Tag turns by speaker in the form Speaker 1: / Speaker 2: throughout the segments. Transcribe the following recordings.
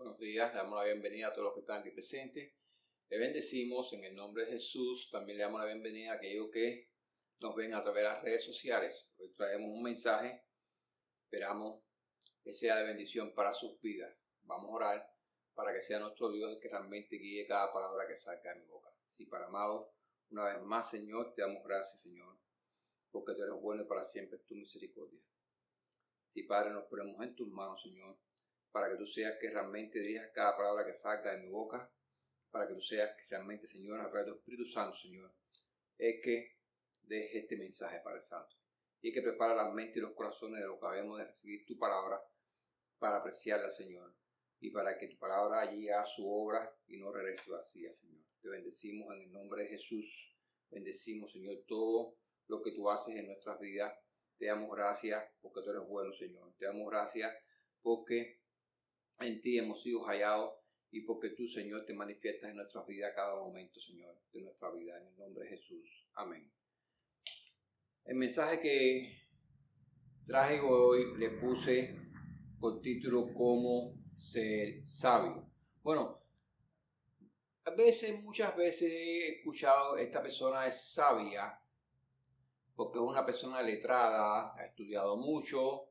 Speaker 1: Buenos días, le damos la bienvenida a todos los que están aquí presentes. Le bendecimos en el nombre de Jesús. También le damos la bienvenida a aquellos que nos ven a través de las redes sociales. Hoy traemos un mensaje, esperamos que sea de bendición para sus vidas. Vamos a orar para que sea nuestro Dios el que realmente guíe cada palabra que salga de mi boca. Sí, para amado, una vez más, Señor, te damos gracias, Señor, porque tú eres bueno y para siempre es tu misericordia. Sí, Padre, nos ponemos en tus manos, Señor, para que tú seas que realmente dirijas cada palabra que salga de mi boca, para que tú seas que realmente, Señor, a través del Espíritu Santo, Señor, es que deje este mensaje, Padre Santo, y que prepara las mentes y los corazones de lo que habemos de recibir tu palabra para apreciarla, Señor, y para que tu palabra allí haga su obra y no regrese vacía, Señor. Te bendecimos en el nombre de Jesús. Bendecimos, Señor, todo lo que tú haces en nuestras vidas. Te damos gracias porque tú eres bueno, Señor. Te damos gracias porque en ti hemos sido hallados y porque tú, Señor, te manifiestas en nuestras vidas a cada momento, Señor, de nuestra vida. En el nombre de Jesús. Amén. El mensaje que traje hoy le puse por título Cómo ser sabio. Bueno, muchas veces he escuchado esta persona es sabia porque es una persona letrada, ha estudiado mucho.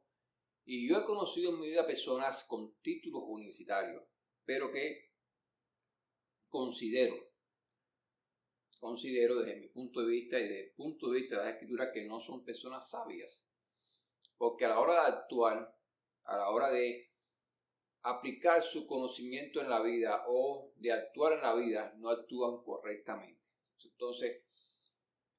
Speaker 1: Y yo he conocido en mi vida personas con títulos universitarios, pero que considero desde mi punto de vista y desde el punto de vista de la escritura que no son personas sabias. Porque a la hora de actuar, a la hora de aplicar su conocimiento en la vida o de actuar en la vida, no actúan correctamente. Entonces,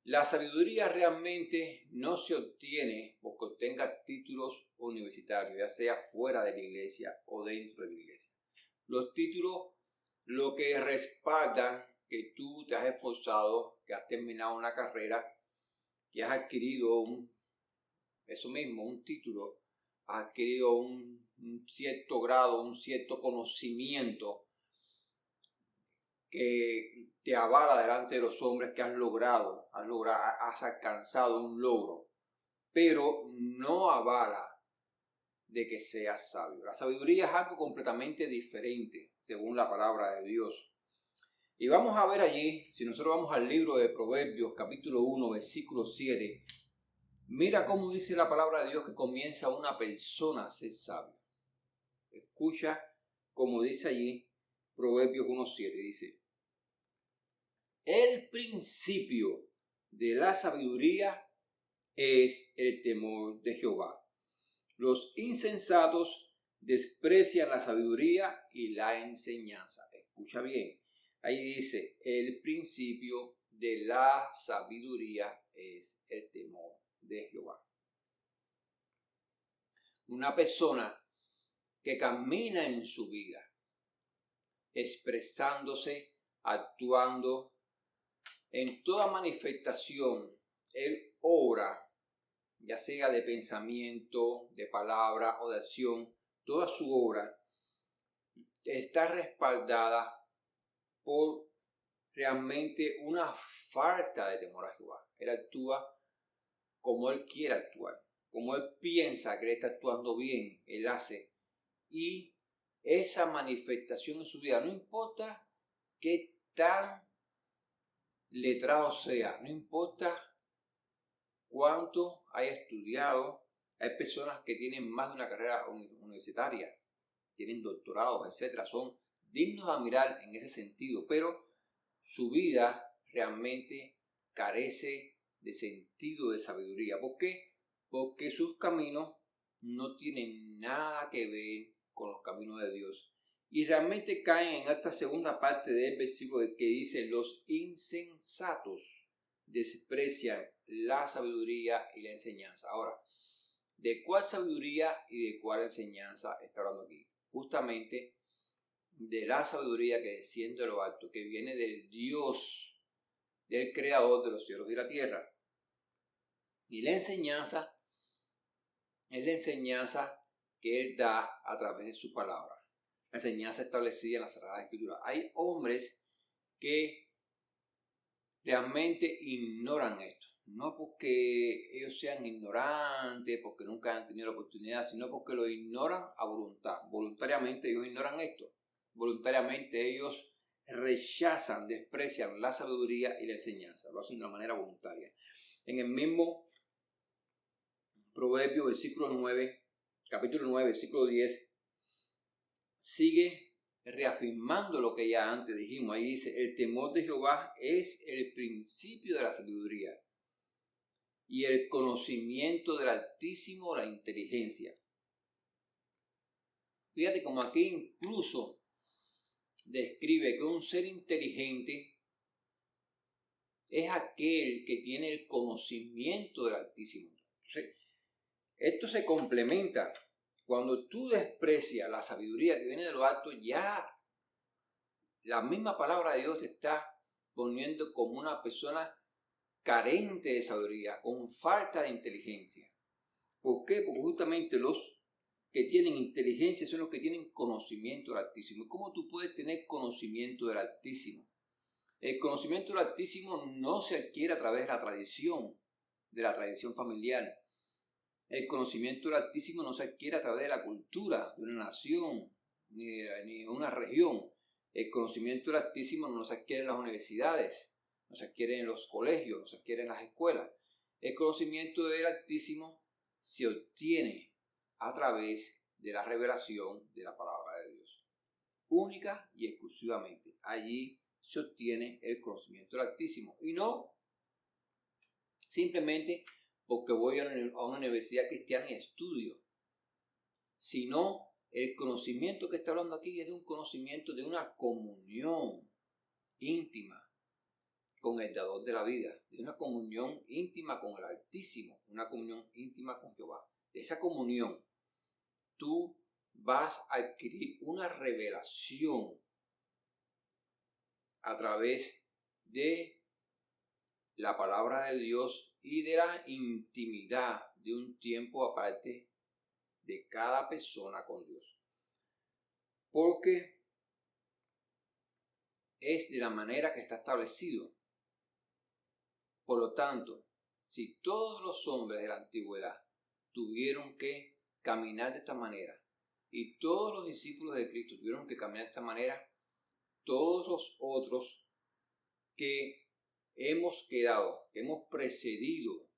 Speaker 1: la sabiduría realmente no se obtiene porque obtenga títulos universitarios, ya sea fuera de la iglesia o dentro de la iglesia. Los títulos lo que respaldan que tú te has esforzado, que has terminado una carrera, que has adquirido un título, has adquirido un cierto grado, un cierto conocimiento que te avala delante de los hombres que has alcanzado un logro, pero no avala de que seas sabio. La sabiduría es algo completamente diferente, según la palabra de Dios. Y vamos a ver allí, si nosotros vamos al libro de Proverbios, capítulo 1, versículo 7, mira cómo dice la palabra de Dios que comienza una persona a ser sabio. Escucha como dice allí Proverbios 1:7, dice: el principio de la sabiduría es el temor de Jehová. Los insensatos desprecian la sabiduría y la enseñanza. Escucha bien, ahí dice, el principio de la sabiduría es el temor de Jehová. Una persona que camina en su vida expresándose, actuando, en toda manifestación, él obra, ya sea de pensamiento, de palabra o de acción, toda su obra está respaldada por realmente una falta de temor a Jehová. Él actúa como él quiere actuar, como él piensa que él está actuando bien, él hace. Y esa manifestación en su vida, no importa qué tan letrado sea, no importa cuánto haya estudiado. Hay personas que tienen más de una carrera universitaria, tienen doctorados, etcétera, son dignos de admirar en ese sentido, pero su vida realmente carece de sentido de sabiduría. ¿Por qué? Porque sus caminos no tienen nada que ver con los caminos de Dios. Y realmente caen en esta segunda parte del versículo que dice: los insensatos desprecian la sabiduría y la enseñanza. Ahora, ¿de cuál sabiduría y de cuál enseñanza está hablando aquí? Justamente de la sabiduría que desciende de lo alto, que viene del Dios, del creador de los cielos y la tierra. Y la enseñanza es la enseñanza que Él da a través de su palabra. La enseñanza establecida en la Sagrada Escritura. Hay hombres que realmente ignoran esto. No porque ellos sean ignorantes, porque nunca han tenido la oportunidad, sino porque lo ignoran a voluntad. Voluntariamente ellos ignoran esto. voluntariamente ellos rechazan, desprecian la sabiduría y la enseñanza. Lo hacen de una manera voluntaria. En el mismo Proverbio, capítulo 9, versículo 10, sigue reafirmando lo que ya antes dijimos. Ahí dice, el temor de Jehová es el principio de la sabiduría y el conocimiento del Altísimo la inteligencia. Fíjate como aquí incluso describe que un ser inteligente es aquel que tiene el conocimiento del Altísimo. Entonces, esto se complementa. Cuando tú desprecias la sabiduría que viene de lo alto, ya la misma palabra de Dios te está poniendo como una persona carente de sabiduría, con falta de inteligencia. ¿Por qué? Porque justamente los que tienen inteligencia son los que tienen conocimiento del Altísimo. ¿Cómo tú puedes tener conocimiento del Altísimo? El conocimiento del Altísimo no se adquiere a través de la tradición familiar. El conocimiento del Altísimo no se adquiere a través de la cultura de una nación ni de una región. El conocimiento del Altísimo no se adquiere en las universidades, no se adquiere en los colegios, no se adquiere en las escuelas. El conocimiento del Altísimo se obtiene a través de la revelación de la palabra de Dios. Única y exclusivamente. Allí se obtiene el conocimiento del Altísimo. Y no simplemente porque voy a una universidad cristiana y estudio, sino el conocimiento que está hablando aquí es de un conocimiento de una comunión íntima con el dador de la vida, de una comunión íntima con el Altísimo, una comunión íntima con Jehová. De esa comunión tú vas a adquirir una revelación a través de la palabra de Dios y de la intimidad de un tiempo aparte de cada persona con Dios. Porque es de la manera que está establecido. Por lo tanto, si todos los hombres de la antigüedad tuvieron que caminar de esta manera y todos los discípulos de Cristo tuvieron que caminar de esta manera, todos los otros que hemos quedado, que hemos precedido,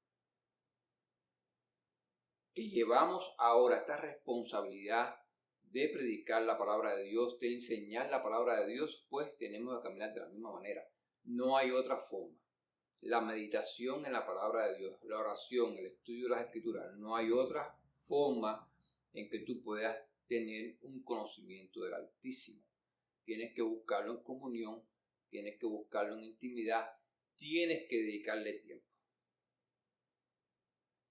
Speaker 1: que llevamos ahora esta responsabilidad de predicar la palabra de Dios, de enseñar la palabra de Dios, pues tenemos que caminar de la misma manera. No hay otra forma. La meditación en la palabra de Dios, la oración, el estudio de las Escrituras, no hay otra forma en que tú puedas tener un conocimiento del Altísimo. Tienes que buscarlo en comunión, tienes que buscarlo en intimidad, tienes que dedicarle tiempo.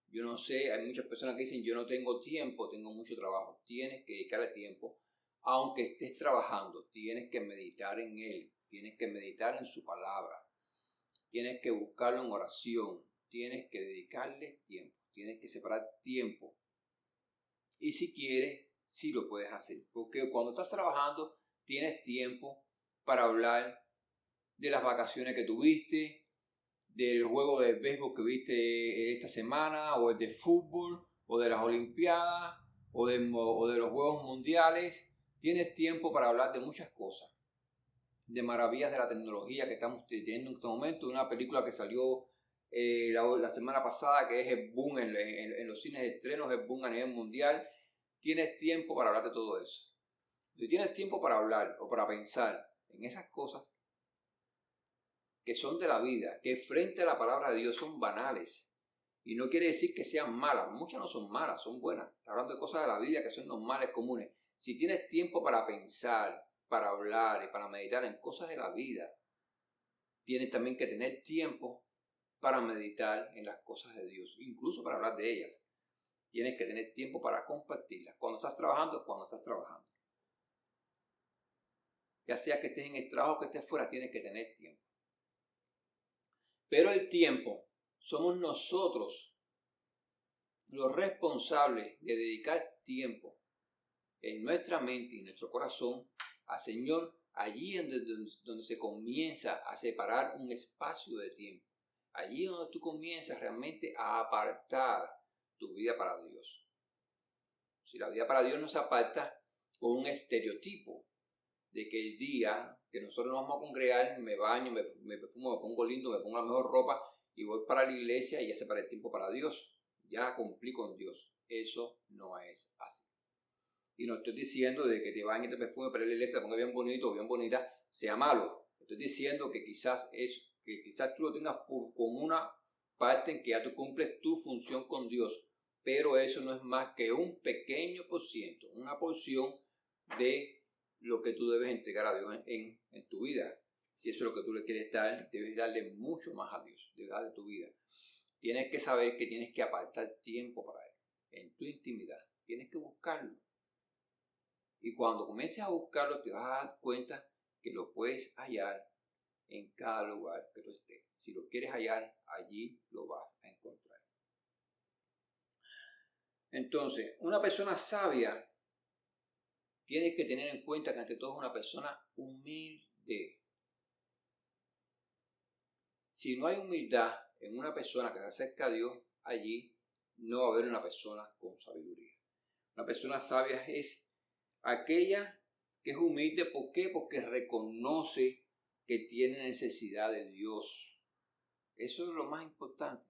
Speaker 1: Yo no sé, hay muchas personas que dicen, yo no tengo tiempo, tengo mucho trabajo. Tienes que dedicarle tiempo, aunque estés trabajando, tienes que meditar en Él, tienes que meditar en su palabra, tienes que buscarlo en oración, tienes que dedicarle tiempo, tienes que separar tiempo. Y si quieres, sí lo puedes hacer, porque cuando estás trabajando, tienes tiempo para hablar de las vacaciones que tuviste, del juego de béisbol que viste esta semana, o el de fútbol, o de las olimpiadas, o de los juegos mundiales. Tienes tiempo para hablar de muchas cosas, de maravillas de la tecnología que estamos teniendo en este momento, una película que salió la semana pasada, que es el boom en los cines de estrenos, el boom a nivel mundial. Tienes tiempo para hablar de todo eso. Si tienes tiempo para hablar o para pensar en esas cosas que son de la vida, que frente a la palabra de Dios son banales, y no quiere decir que sean malas, muchas no son malas, son buenas. Está hablando de cosas de la vida que son normales, comunes. Si tienes tiempo para pensar, para hablar y para meditar en cosas de la vida, tienes también que tener tiempo para meditar en las cosas de Dios, incluso para hablar de ellas. Tienes que tener tiempo para compartirlas. Cuando estás trabajando, cuando estás trabajando. Ya sea que estés en el trabajo o que estés fuera, tienes que tener tiempo. Pero el tiempo, somos nosotros los responsables de dedicar tiempo en nuestra mente y en nuestro corazón al Señor, allí donde se comienza a separar un espacio de tiempo. Allí es donde tú comienzas realmente a apartar tu vida para Dios. Si la vida para Dios no se aparta con un estereotipo, de que el día que nosotros nos vamos a congregar, me baño, me perfumo, me pongo lindo, me pongo la mejor ropa y voy para la iglesia y ya separé el tiempo para Dios. Ya cumplí con Dios. Eso no es así. Y no estoy diciendo de que te bañes, te perfume para la iglesia, te ponga bien bonito o bien bonita, sea malo. Estoy diciendo que quizás tú lo tengas como una parte en que ya tú cumples tu función con Dios, pero eso no es más que un pequeño por ciento, una porción de lo que tú debes entregar a Dios en tu vida. Si eso es lo que tú le quieres dar, debes darle mucho más a Dios, debes darle tu vida. Tienes que saber que tienes que apartar tiempo para Él, en tu intimidad. Tienes que buscarlo. Y cuando comiences a buscarlo, te vas a dar cuenta que lo puedes hallar en cada lugar que tú estés. Si lo quieres hallar, allí lo vas a encontrar. Entonces, una persona sabia tiene que tener en cuenta que ante todo es una persona humilde. Si no hay humildad en una persona que se acerca a Dios, allí no va a haber una persona con sabiduría. Una persona sabia es aquella que es humilde. ¿Por qué? Porque reconoce que tiene necesidad de Dios. Eso es lo más importante.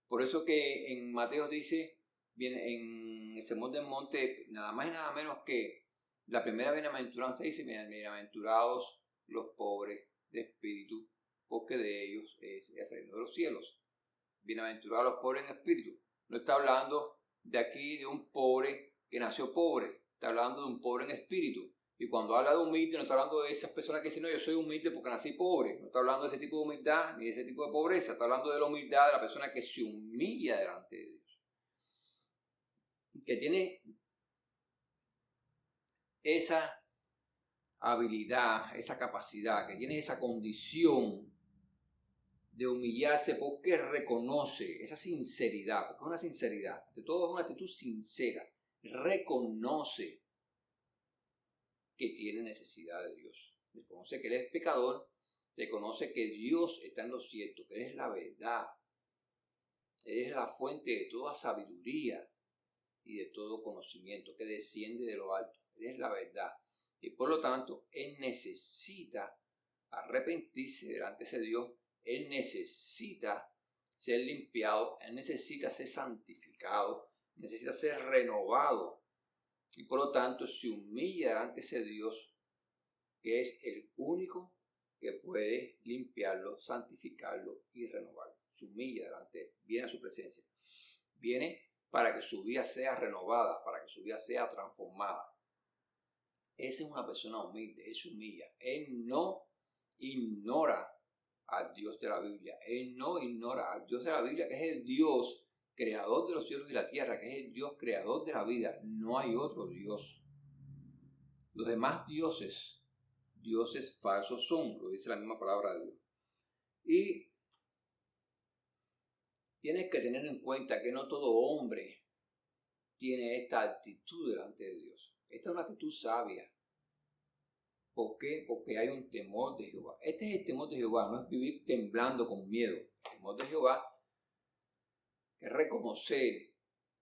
Speaker 1: Por eso que en Mateo dice, en el Sermón del Monte, nada más y nada menos que la primera bienaventuranza dice, bienaventurados los pobres de espíritu, porque de ellos es el reino de los cielos. Bienaventurados los pobres en espíritu. No está hablando de aquí de un pobre que nació pobre, está hablando de un pobre en espíritu. Y cuando habla de humilde, no está hablando de esas personas que dicen, no, yo soy humilde porque nací pobre. No está hablando de ese tipo de humildad ni de ese tipo de pobreza. Está hablando de la humildad de la persona que se humilla delante de Dios. Que tiene esa habilidad, esa capacidad, que tiene esa condición de humillarse porque reconoce esa sinceridad, porque es una sinceridad, ante todo es una actitud sincera, reconoce que tiene necesidad de Dios, reconoce que él es pecador, reconoce que Dios está en lo cierto, que Él es la verdad, Él es la fuente de toda sabiduría y de todo conocimiento que desciende de lo alto, Él es la verdad, y por lo tanto Él necesita arrepentirse delante de Dios. Él necesita ser limpiado, Él necesita ser santificado, necesita ser renovado. Y por lo tanto se humilla delante de Dios, que es el único que puede limpiarlo, santificarlo y renovarlo. Se humilla delante de Él, viene a su presencia. Viene para que su vida sea renovada, para que su vida sea transformada. Esa es una persona humilde, Él se humilla. Él no ignora al Dios de la Biblia. Él no ignora al Dios de la Biblia, que es el Dios creador de los cielos y la tierra, que es el Dios creador de la vida. No hay otro Dios. Los demás dioses falsos son, lo dice la misma palabra de Dios. Y tienes que tener en cuenta que no todo hombre tiene esta actitud delante de Dios. Esta es una actitud sabia. ¿Por qué? Porque hay un temor de Jehová. Este es el temor de Jehová, no es vivir temblando con miedo. El temor de Jehová es reconocer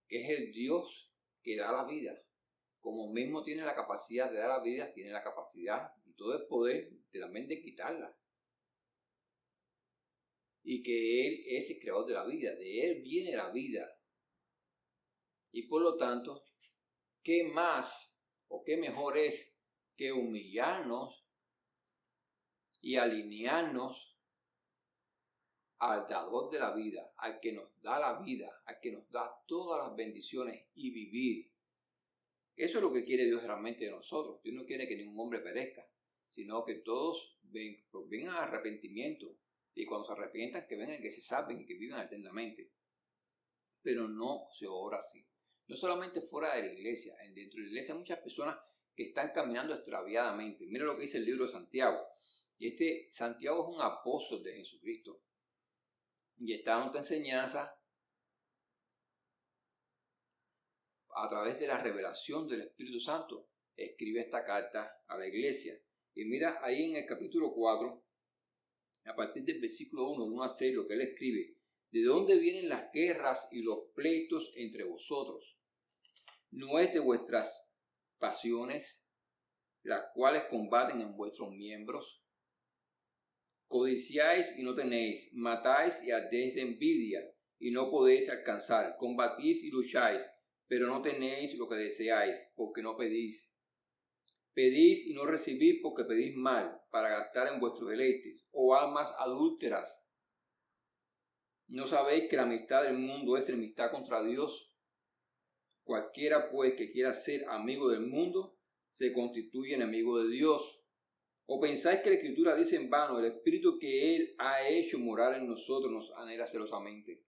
Speaker 1: que es el Dios que da la vida. Como mismo tiene la capacidad de dar la vida, tiene la capacidad y todo el poder también de quitarla. Y que Él es el creador de la vida, de Él viene la vida. Y por lo tanto, ¿qué más o qué mejor es que humillarnos y alinearnos al dador de la vida, al que nos da la vida, al que nos da todas las bendiciones y vivir? Eso es lo que quiere Dios realmente de nosotros. Dios no quiere que ningún hombre perezca, sino que todos vengan a arrepentimiento. Y cuando se arrepientan, que vengan, que se salven y que vivan eternamente. Pero no se obra así. No solamente fuera de la iglesia, dentro de la iglesia hay muchas personas que están caminando extraviadamente. Mira lo que dice el libro de Santiago. Y Santiago es un apóstol de Jesucristo. Y está dando esta enseñanza a través de la revelación del Espíritu Santo. Escribe esta carta a la iglesia. Y mira ahí en el capítulo 4, a partir del versículo 1 a 6, lo que él escribe. ¿De dónde vienen las guerras y los pleitos entre vosotros? ¿No es de vuestras pasiones las cuales combaten en vuestros miembros? Codiciáis y no tenéis, matáis y ardéis de envidia y no podéis alcanzar, combatís y lucháis, pero no tenéis lo que deseáis, porque no pedís. Pedís y no recibís porque pedís mal, para gastar en vuestros deleites, oh almas adúlteras. ¿No sabéis que la amistad del mundo es enemistad contra Dios? Cualquiera pues que quiera ser amigo del mundo, se constituye enemigo de Dios. ¿O pensáis que la Escritura dice en vano, el Espíritu que Él ha hecho morar en nosotros nos anhela celosamente?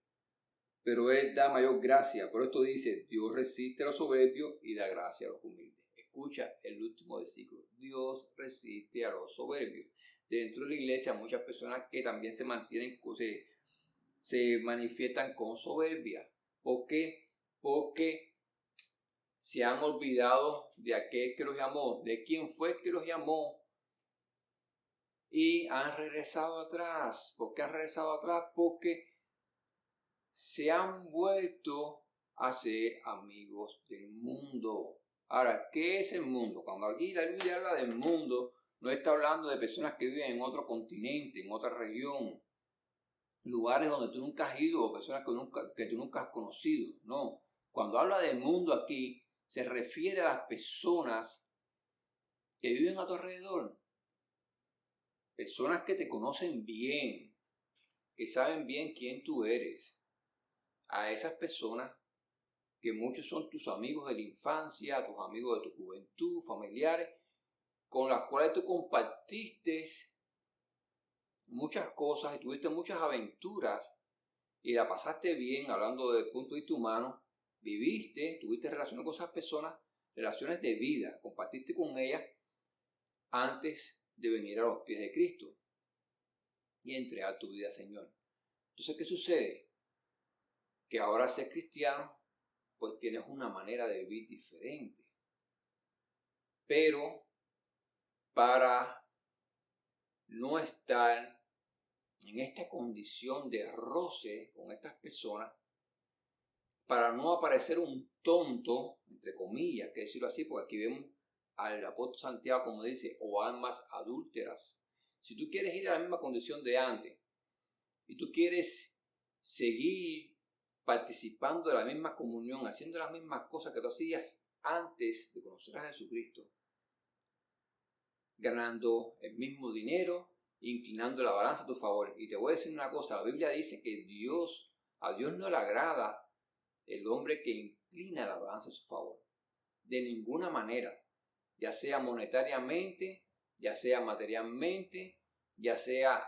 Speaker 1: Pero Él da mayor gracia. Por esto dice, Dios resiste a los soberbios y da gracia a los humildes. Escucha el último versículo. Dios resiste a los soberbios. Dentro de la iglesia hay muchas personas que también se mantienen, se manifiestan con soberbia. ¿Por qué? Porque se han olvidado de aquel que los llamó, de quién fue que los llamó, y han regresado atrás. ¿Por qué han regresado atrás? Porque se han vuelto a ser amigos del mundo. Ahora, ¿qué es el mundo? Cuando la Biblia habla del mundo, no está hablando de personas que viven en otro continente, en otra región, lugares donde tú nunca has ido o personas que tú nunca has conocido. No, cuando habla del mundo aquí, se refiere a las personas que viven a tu alrededor. Personas que te conocen bien, que saben bien quién tú eres. A esas personas que muchos son tus amigos de la infancia, tus amigos de tu juventud, familiares, con las cuales tú compartiste muchas cosas y tuviste muchas aventuras y la pasaste bien, hablando desde el punto de vista humano, viviste, tuviste relaciones con esas personas, relaciones de vida, compartiste con ellas antes de venir a los pies de Cristo y entregar tu vida al Señor. Entonces, ¿qué sucede? Que ahora ser cristiano, pues tienes una manera de vivir diferente. Pero para no estar en esta condición de roce con estas personas, para no aparecer un tonto, entre comillas, que decirlo así, porque aquí vemos al apóstol Santiago como dice, o almas adúlteras. Si tú quieres ir a la misma condición de antes y tú quieres seguir participando de la misma comunión, haciendo las mismas cosas que tú hacías antes de conocer a Jesucristo, ganando el mismo dinero, inclinando la balanza a tu favor. Y te voy a decir una cosa, la Biblia dice que a Dios no le agrada el hombre que inclina la balanza a su favor. De ninguna manera, ya sea monetariamente, ya sea materialmente, ya sea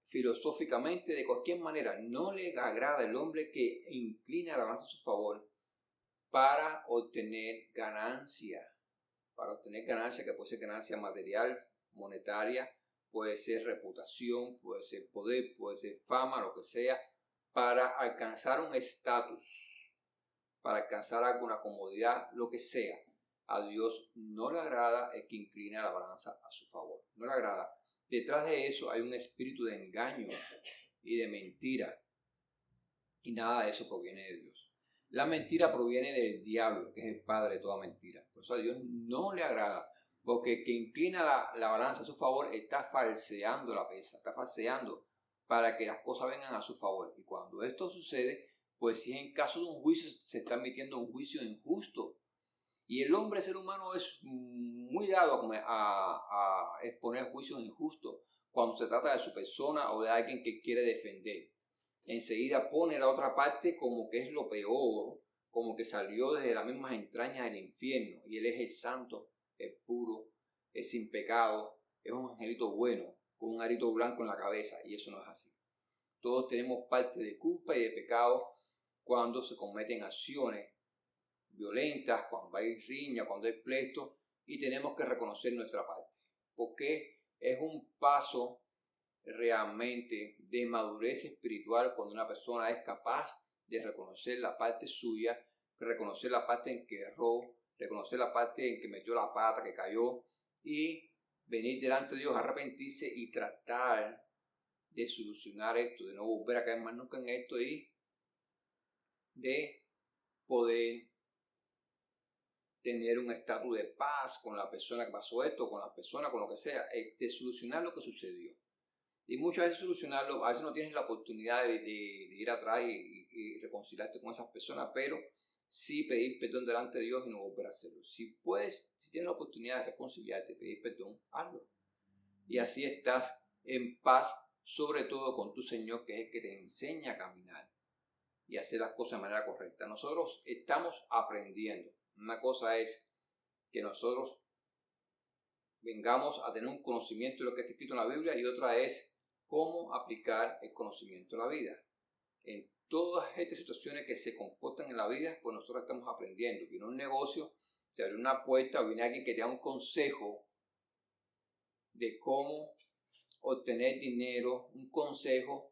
Speaker 1: filosóficamente, de cualquier manera, no le agrada el hombre que inclina la balanza a su favor para obtener ganancia. Para obtener ganancia, que puede ser ganancia material, monetaria, puede ser reputación, puede ser poder, puede ser fama, lo que sea, para alcanzar un estatus, para alcanzar alguna comodidad, lo que sea. A Dios no le agrada el que inclina la balanza a su favor. No le agrada. Detrás de eso hay un espíritu de engaño y de mentira. Y nada de eso proviene de Dios. La mentira proviene del diablo, que es el padre de toda mentira. Por eso a Dios no le agrada. Porque el que inclina la balanza a su favor está falseando la pesa, está falseando para que las cosas vengan a su favor. Y cuando esto sucede, pues si en caso de un juicio se está emitiendo un juicio injusto. Y el hombre, ser humano, es muy dado a exponer juicios injustos cuando se trata de su persona o de alguien que quiere defender. Enseguida pone la otra parte como que es lo peor, como que salió desde las mismas entrañas del infierno. Y él es el santo, es puro, es sin pecado, es un angelito bueno, con un arito blanco en la cabeza. Y eso no es así. Todos tenemos parte de culpa y de pecado cuando se cometen acciones violentas, cuando hay riña, cuando hay pleito, y tenemos que reconocer nuestra parte, porque es un paso realmente de madurez espiritual cuando una persona es capaz de reconocer la parte suya, reconocer la parte en que erró, reconocer la parte en que metió la pata, que cayó, y venir delante de Dios, arrepentirse y tratar de solucionar esto, de no volver a caer más nunca en esto y de poder tener un estatus de paz con la persona que pasó esto, con la persona, con lo que sea, de solucionar lo que sucedió. Y muchas veces solucionarlo, a veces no tienes la oportunidad de ir atrás y reconciliarte con esas personas, pero sí pedir perdón delante de Dios y no volver a hacerlo. Si puedes, si tienes la oportunidad de reconciliarte, pedir perdón, hazlo. Y así estás en paz, sobre todo con tu Señor, que es el que te enseña a caminar y hacer las cosas de manera correcta. Nosotros estamos aprendiendo. Una cosa es que nosotros vengamos a tener un conocimiento de lo que está escrito en la Biblia y otra es cómo aplicar el conocimiento a la vida. En todas estas situaciones que se comportan en la vida, pues nosotros estamos aprendiendo. Viene un negocio, te abre una puerta o viene alguien que te da un consejo de cómo obtener dinero, un consejo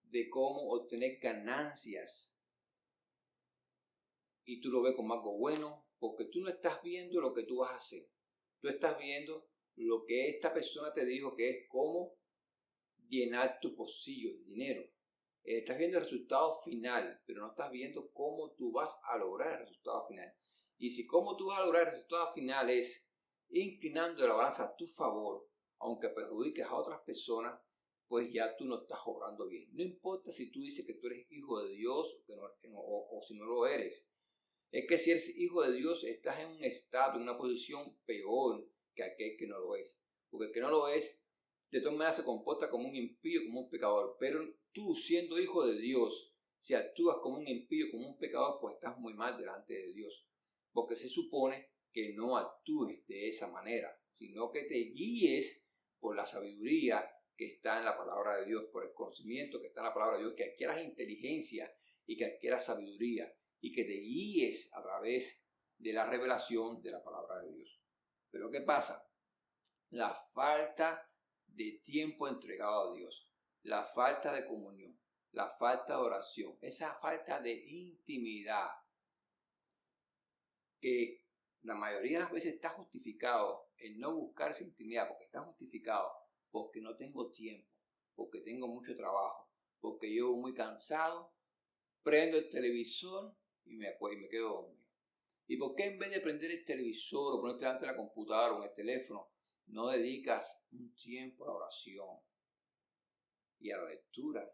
Speaker 1: de cómo obtener ganancias. Y tú lo ves como algo bueno, porque tú no estás viendo lo que tú vas a hacer. Tú estás viendo lo que esta persona te dijo, que es cómo llenar tu bolsillo de dinero. Estás viendo el resultado final, pero no estás viendo cómo tú vas a lograr el resultado final. Y si cómo tú vas a lograr el resultado final es inclinando la balanza a tu favor, aunque perjudiques a otras personas, pues ya tú no estás obrando bien. No importa si tú dices que tú eres hijo de Dios o si no lo eres. Es que si eres hijo de Dios, estás en un estado, en una posición peor que aquel que no lo es. Porque el que no lo es, de todas maneras se comporta como un impío, como un pecador. Pero tú, siendo hijo de Dios, si actúas como un impío, como un pecador, pues estás muy mal delante de Dios. Porque se supone que no actúes de esa manera, sino que te guíes por la sabiduría que está en la palabra de Dios, por el conocimiento que está en la palabra de Dios, que adquieras inteligencia y que adquieras sabiduría y que te guíes a través de la revelación de la palabra de Dios. Pero ¿qué pasa? La falta de tiempo entregado a Dios, la falta de comunión, la falta de oración, esa falta de intimidad que la mayoría de las veces está justificado en no buscar esa intimidad, porque está justificado porque no tengo tiempo, porque tengo mucho trabajo, porque llevo muy cansado, prendo el televisor y me quedo dormido. ¿Y por qué en vez de prender el televisor o ponerte delante de la computadora o en el teléfono, no dedicas un tiempo a la oración y a la lectura?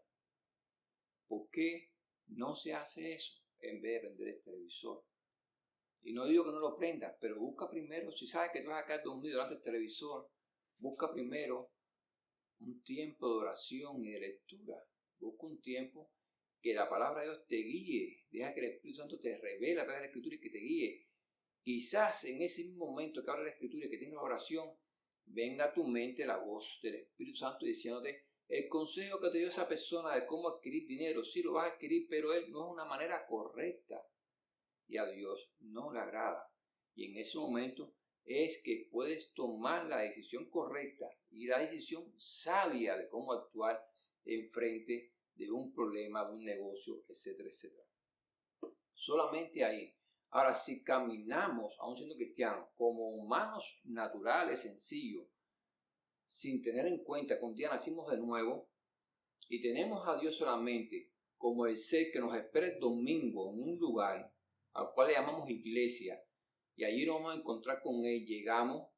Speaker 1: ¿Por qué no se hace eso en vez de prender el televisor? Y no digo que no lo prendas, pero busca primero, si sabes que te vas a quedar dormido delante del televisor, busca primero un tiempo de oración y de lectura. Busca un tiempo que la palabra de Dios te guíe. Deja que el Espíritu Santo te revele a través de la Escritura y que te guíe. Quizás en ese mismo momento que habla la Escritura y que tengas la oración, venga a tu mente la voz del Espíritu Santo diciéndote el consejo que te dio esa persona de cómo adquirir dinero. Sí lo vas a adquirir, pero no es una manera correcta. Y a Dios no le agrada. Y en ese momento es que puedes tomar la decisión correcta y la decisión sabia de cómo actuar en frente de un problema, de un negocio, etcétera, etcétera. Solamente ahí. Ahora, si caminamos, aún siendo cristianos, como humanos naturales, sencillos, sin tener en cuenta que un día nacimos de nuevo y tenemos a Dios solamente como el ser que nos espera el domingo en un lugar al cual le llamamos iglesia, y allí nos vamos a encontrar con Él, llegamos,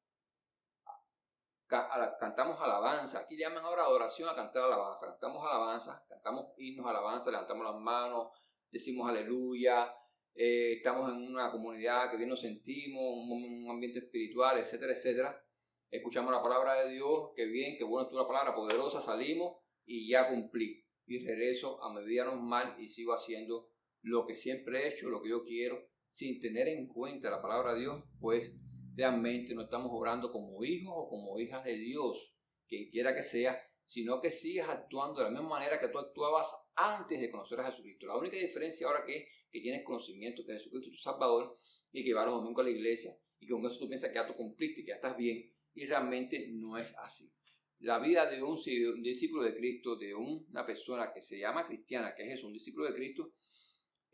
Speaker 1: cantamos alabanza, aquí le llaman ahora adoración a cantar alabanza, cantamos himnos, alabanza, levantamos las manos, decimos aleluya, estamos en una comunidad que bien nos sentimos, un ambiente espiritual, etcétera, etcétera, escuchamos la palabra de Dios, qué bien, qué bueno es tu palabra poderosa, salimos y ya cumplí, y regreso a mi vida normal y sigo haciendo lo que siempre he hecho, lo que yo quiero, sin tener en cuenta la palabra de Dios, pues realmente no estamos obrando como hijos o como hijas de Dios, quien quiera que sea, sino que sigas actuando de la misma manera que tú actuabas antes de conocer a Jesucristo. La única diferencia ahora es que tienes conocimiento que Jesucristo es tu Salvador y que vas los domingos a la iglesia y que con eso tú piensas que ya tú cumpliste, que ya estás bien, y realmente no es así. La vida de un discípulo de Cristo, de una persona que se llama cristiana, que es eso, un discípulo de Cristo,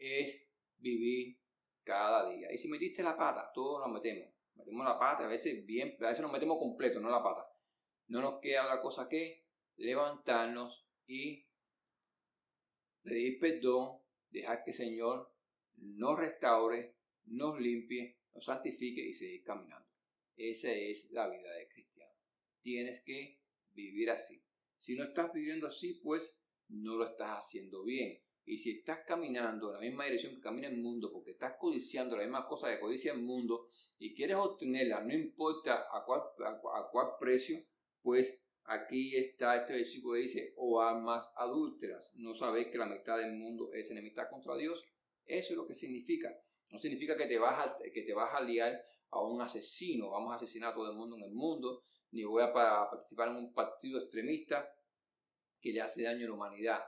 Speaker 1: es vivir cada día. Y si metiste la pata, todos nos metemos la pata, a veces nos metemos completo, no la pata. No nos queda otra cosa que levantarnos y pedir perdón, dejar que el Señor nos restaure, nos limpie nos santifique y seguir caminando. Esa es la vida de cristiano. Tienes que vivir así. Si no estás viviendo así, pues no lo estás haciendo bien. Y si estás caminando en la misma dirección que camina el mundo, porque estás codiciando la misma cosa que codicia el mundo y quieres obtenerla, no importa a cuál precio, pues aquí está este versículo que dice, o almas adúlteras, ¿no sabéis que la mitad del mundo es enemistad contra Dios? Eso es lo que significa. No significa que te vas a liar a un asesino, vamos a asesinar a todo el mundo en el mundo, ni voy a participar en un partido extremista que le hace daño a la humanidad.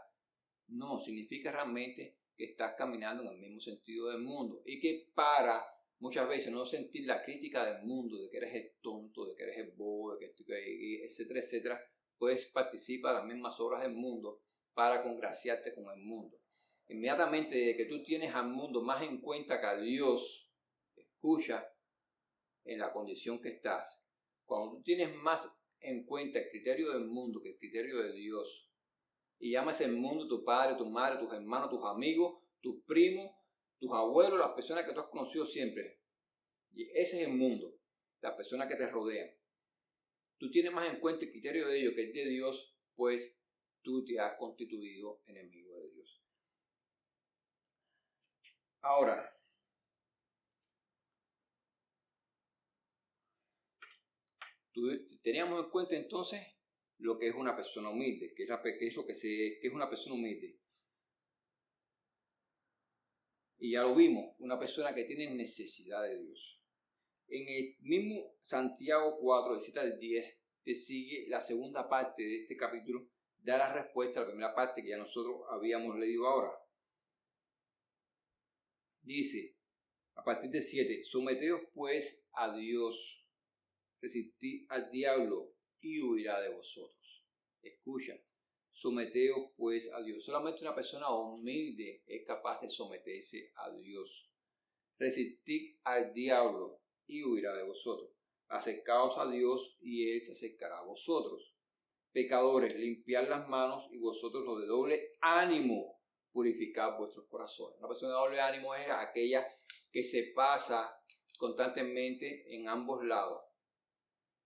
Speaker 1: No, significa realmente que estás caminando en el mismo sentido del mundo y que para muchas veces no sentir la crítica del mundo, de que eres el tonto, de que eres el bobo, etcétera, etcétera, pues participa de las mismas obras del mundo para congraciarte con el mundo. Inmediatamente desde que tú tienes al mundo más en cuenta que a Dios, escucha en la condición que estás. Cuando tú tienes más en cuenta el criterio del mundo que el criterio de Dios, y llamas el mundo tu padre, tu madre, tus hermanos, tus amigos, tus primos, tus abuelos, las personas que tú has conocido siempre. Y ese es el mundo, las personas que te rodean. Tú tienes más en cuenta el criterio de ellos que el de Dios, pues tú te has constituido enemigo de Dios. Ahora, teníamos en cuenta entonces lo que es una persona humilde, que es una persona humilde. Y ya lo vimos, una persona que tiene necesidad de Dios. En el mismo Santiago 4, de 7 al 10, te sigue la segunda parte de este capítulo, da la respuesta a la primera parte que ya nosotros habíamos leído ahora. Dice, a partir del 7, someteos pues a Dios, resistid al diablo y huirá de vosotros. Escucha, someteos pues a Dios. Solamente una persona humilde es capaz de someterse a Dios. Resistid al diablo y huirá de vosotros. Acercaos a Dios y Él se acercará a vosotros. Pecadores, limpiad las manos y vosotros los de doble ánimo, purificad vuestros corazones. Una persona de doble ánimo es aquella que se pasa constantemente en ambos lados.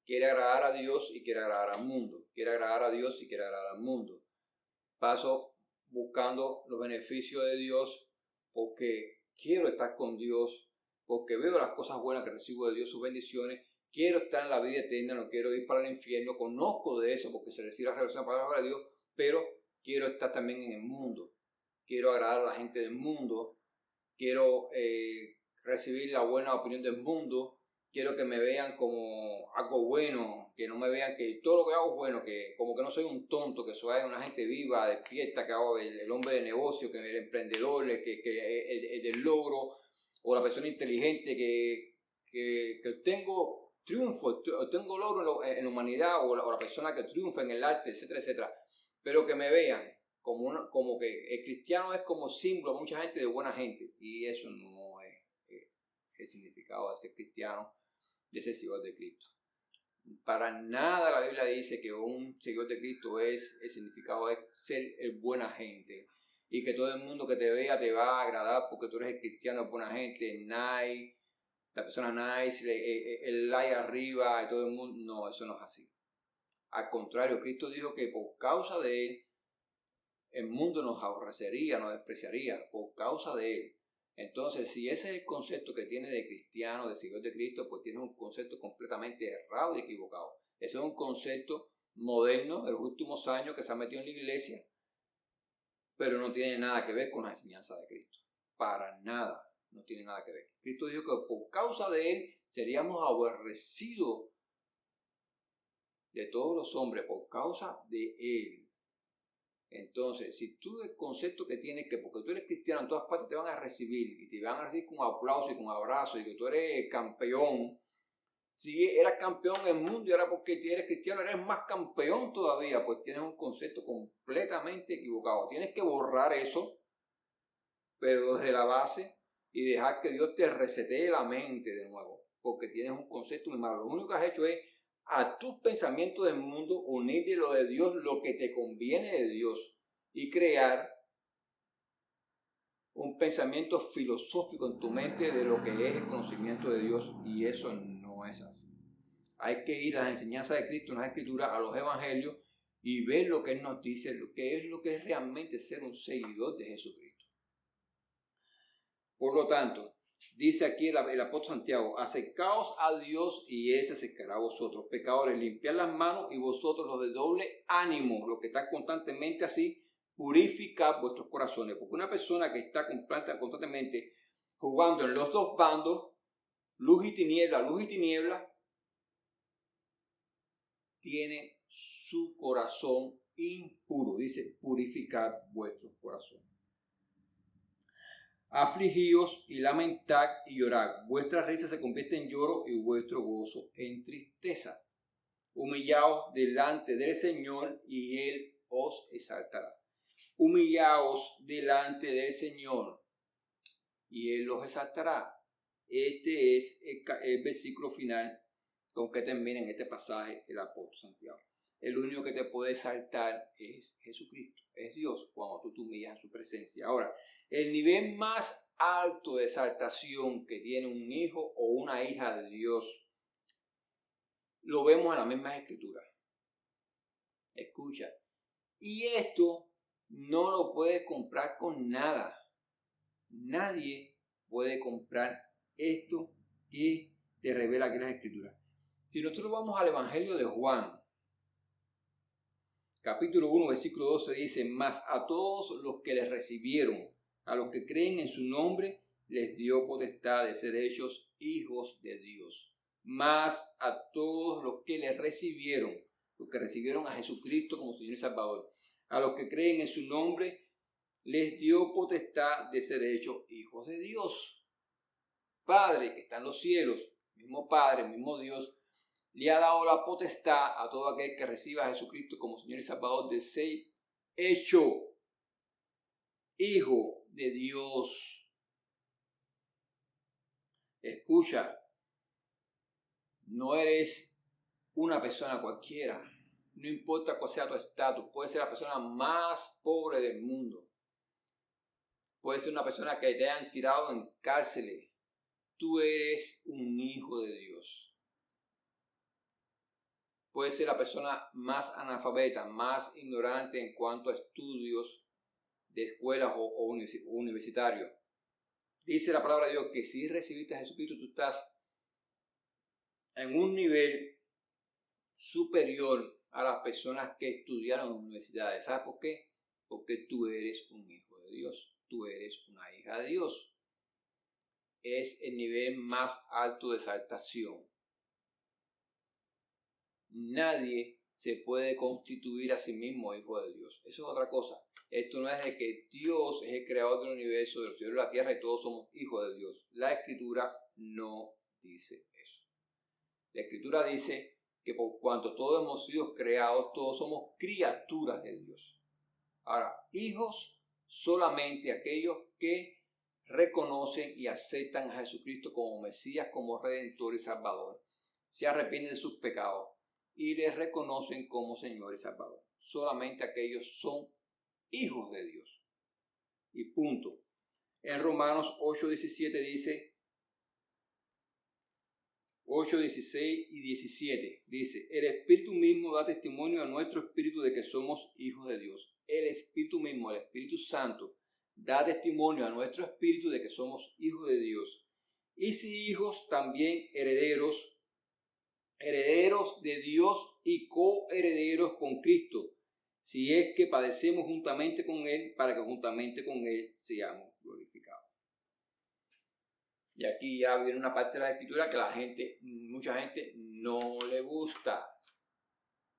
Speaker 1: Quiere agradar a Dios y quiere agradar al mundo. Quiere agradar a Dios y quiere agradar al mundo. Paso buscando los beneficios de Dios porque quiero estar con Dios, porque veo las cosas buenas que recibo de Dios, sus bendiciones. Quiero estar en la vida eterna, no quiero ir para el infierno. Conozco de eso porque se recibe la revelación de la palabra de Dios, pero quiero estar también en el mundo. Quiero agradar a la gente del mundo. Quiero recibir la buena opinión del mundo. Quiero que me vean como algo bueno, que no me vean que todo lo que hago es bueno, que como que no soy un tonto, que soy una gente viva, despierta, que hago el hombre de negocio, que el emprendedor, el del logro, o la persona inteligente, que tengo triunfo, tengo logro en la humanidad, o la persona que triunfa en el arte, etcétera, etcétera. Pero que me vean como que el cristiano es como símbolo a mucha gente de buena gente, y eso no es el significado de ser cristiano, de ser seguidor de Cristo. Para nada la Biblia dice que un seguidor de Cristo el significado es ser buena gente y que todo el mundo que te vea te va a agradar porque tú eres el cristiano, buena gente, nice, la persona nice, el like arriba y todo el mundo. No, eso no es así. Al contrario, Cristo dijo que por causa de Él el mundo nos aborrecería, nos despreciaría, por causa de Él. Entonces, si ese es el concepto que tiene de cristiano, de seguidor de Cristo, pues tiene un concepto completamente errado y equivocado. Ese es un concepto moderno de los últimos años que se ha metido en la iglesia, pero no tiene nada que ver con la enseñanza de Cristo. Para nada, no tiene nada que ver. Cristo dijo que por causa de Él seríamos aborrecidos de todos los hombres, por causa de Él. Entonces, si tú el concepto que tienes que porque tú eres cristiano, en todas partes te van a recibir y te van a recibir con aplauso y con abrazo y que tú eres campeón. Si eras campeón en el mundo y ahora porque eres cristiano eres más campeón todavía, pues tienes un concepto completamente equivocado. Tienes que borrar eso, pero desde la base y dejar que Dios te resetee la mente de nuevo, porque tienes un concepto muy malo. Lo único que has hecho es a tus pensamientos del mundo unirle lo de Dios, lo que te conviene de Dios y crear un pensamiento filosófico en tu mente de lo que es el conocimiento de Dios, y eso no es así. Hay que ir a las enseñanzas de Cristo, en las Escrituras, a los Evangelios, y ver lo que Él nos dice, lo que es realmente ser un seguidor de Jesucristo. Por lo tanto, dice aquí el apóstol Santiago: acercaos a Dios y Él se acercará a vosotros. Pecadores, limpiad las manos, y vosotros los de doble ánimo, los que están constantemente así, purificad vuestros corazones. Porque una persona que está constantemente jugando en los dos bandos, luz y tiniebla, tiene su corazón impuro. Dice: purificad vuestros corazones. Afligíos y lamentad y llorad. Vuestra risa se convierte en lloro y vuestro gozo en tristeza. Humillaos delante del Señor y Él os exaltará. Humillaos delante del Señor y Él os exaltará. Este es el versículo final con que termina en este pasaje el apóstol Santiago. El único que te puede exaltar es Jesucristo, es Dios, cuando tú te humillas en su presencia. Ahora, el nivel más alto de exaltación que tiene un hijo o una hija de Dios, lo vemos en las mismas escrituras. Escucha, y esto no lo puedes comprar con nada. Nadie puede comprar esto que te revela aquí las escrituras. Si nosotros vamos al Evangelio de Juan, capítulo 1, versículo 12, dice: mas a todos los que les recibieron, a los que creen en su nombre, les dio potestad de ser hechos hijos de Dios. Mas a todos los que les recibieron, los que recibieron a Jesucristo como Señor y Salvador, a los que creen en su nombre, les dio potestad de ser hechos hijos de Dios. Padre que está en los cielos, mismo Padre, mismo Dios, le ha dado la potestad a todo aquel que reciba a Jesucristo como Señor y Salvador de ser hecho hijo de Dios. Escucha, no eres una persona cualquiera. No importa cuál sea tu estatus. Puedes ser la persona más pobre del mundo. Puedes ser una persona que te hayan tirado en cárceles. Tú eres un hijo de Dios. Puede ser la persona más analfabeta, más ignorante en cuanto a estudios de escuelas o universitarios. Dice la palabra de Dios que si recibiste a Jesucristo, tú estás en un nivel superior a las personas que estudiaron en universidades. ¿Sabes por qué? Porque tú eres un hijo de Dios. Tú eres una hija de Dios. Es el nivel más alto de exaltación. Nadie se puede constituir a sí mismo hijo de Dios. Eso es otra cosa. Esto no es de que Dios es el creador del universo, de los cielos y de la tierra, y todos somos hijos de Dios. La Escritura no dice eso. La Escritura dice que por cuanto todos hemos sido creados, todos somos criaturas de Dios. Ahora, hijos solamente aquellos que reconocen y aceptan a Jesucristo como Mesías, como Redentor y Salvador. Se arrepienten de sus pecados y les reconocen como Señor y Salvador. Solamente aquellos son hijos de Dios. Y punto. En Romanos 8:17 dice, 8, 16 y 17, dice: el Espíritu mismo da testimonio a nuestro espíritu de que somos hijos de Dios. El Espíritu mismo, el Espíritu Santo, da testimonio a nuestro espíritu de que somos hijos de Dios. Y si hijos, también herederos, herederos de Dios y coherederos con Cristo, si es que padecemos juntamente con Él, para que juntamente con Él seamos glorificados. Y aquí ya viene una parte de la Escritura que mucha gente no le gusta.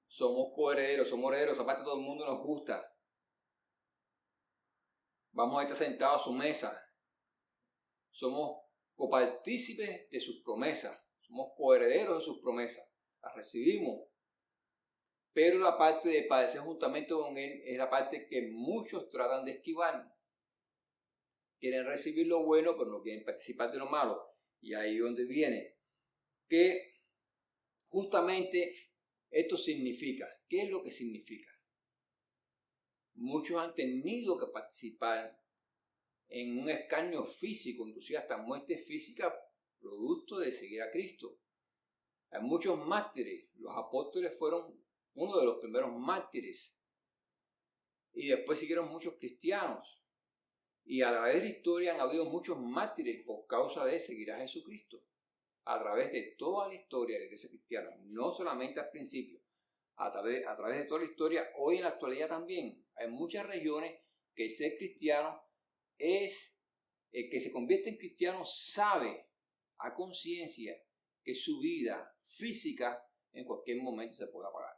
Speaker 1: Somos coherederos, somos herederos, aparte todo el mundo nos gusta. Vamos a estar sentados a su mesa. Somos copartícipes de sus promesas. Somos coherederos de sus promesas. Las recibimos. Pero la parte de padecer juntamente con Él es la parte que muchos tratan de esquivar. Quieren recibir lo bueno, pero no quieren participar de lo malo. Y ahí es donde viene. Que justamente esto significa. ¿Qué es lo que significa? Muchos han tenido que participar en un escarnio físico, inclusive hasta muerte física, producto de seguir a Cristo. Hay muchos mártires. Los apóstoles fueron uno de los primeros mártires. Y después siguieron muchos cristianos. Y a través de la historia han habido muchos mártires por causa de seguir a Jesucristo. A través de toda la historia de la iglesia cristiana, no solamente al principio, a través de toda la historia, hoy en la actualidad también. Hay muchas regiones que el ser cristiano es, el que se convierte en cristiano sabe a conciencia que su vida física en cualquier momento se puede apagar.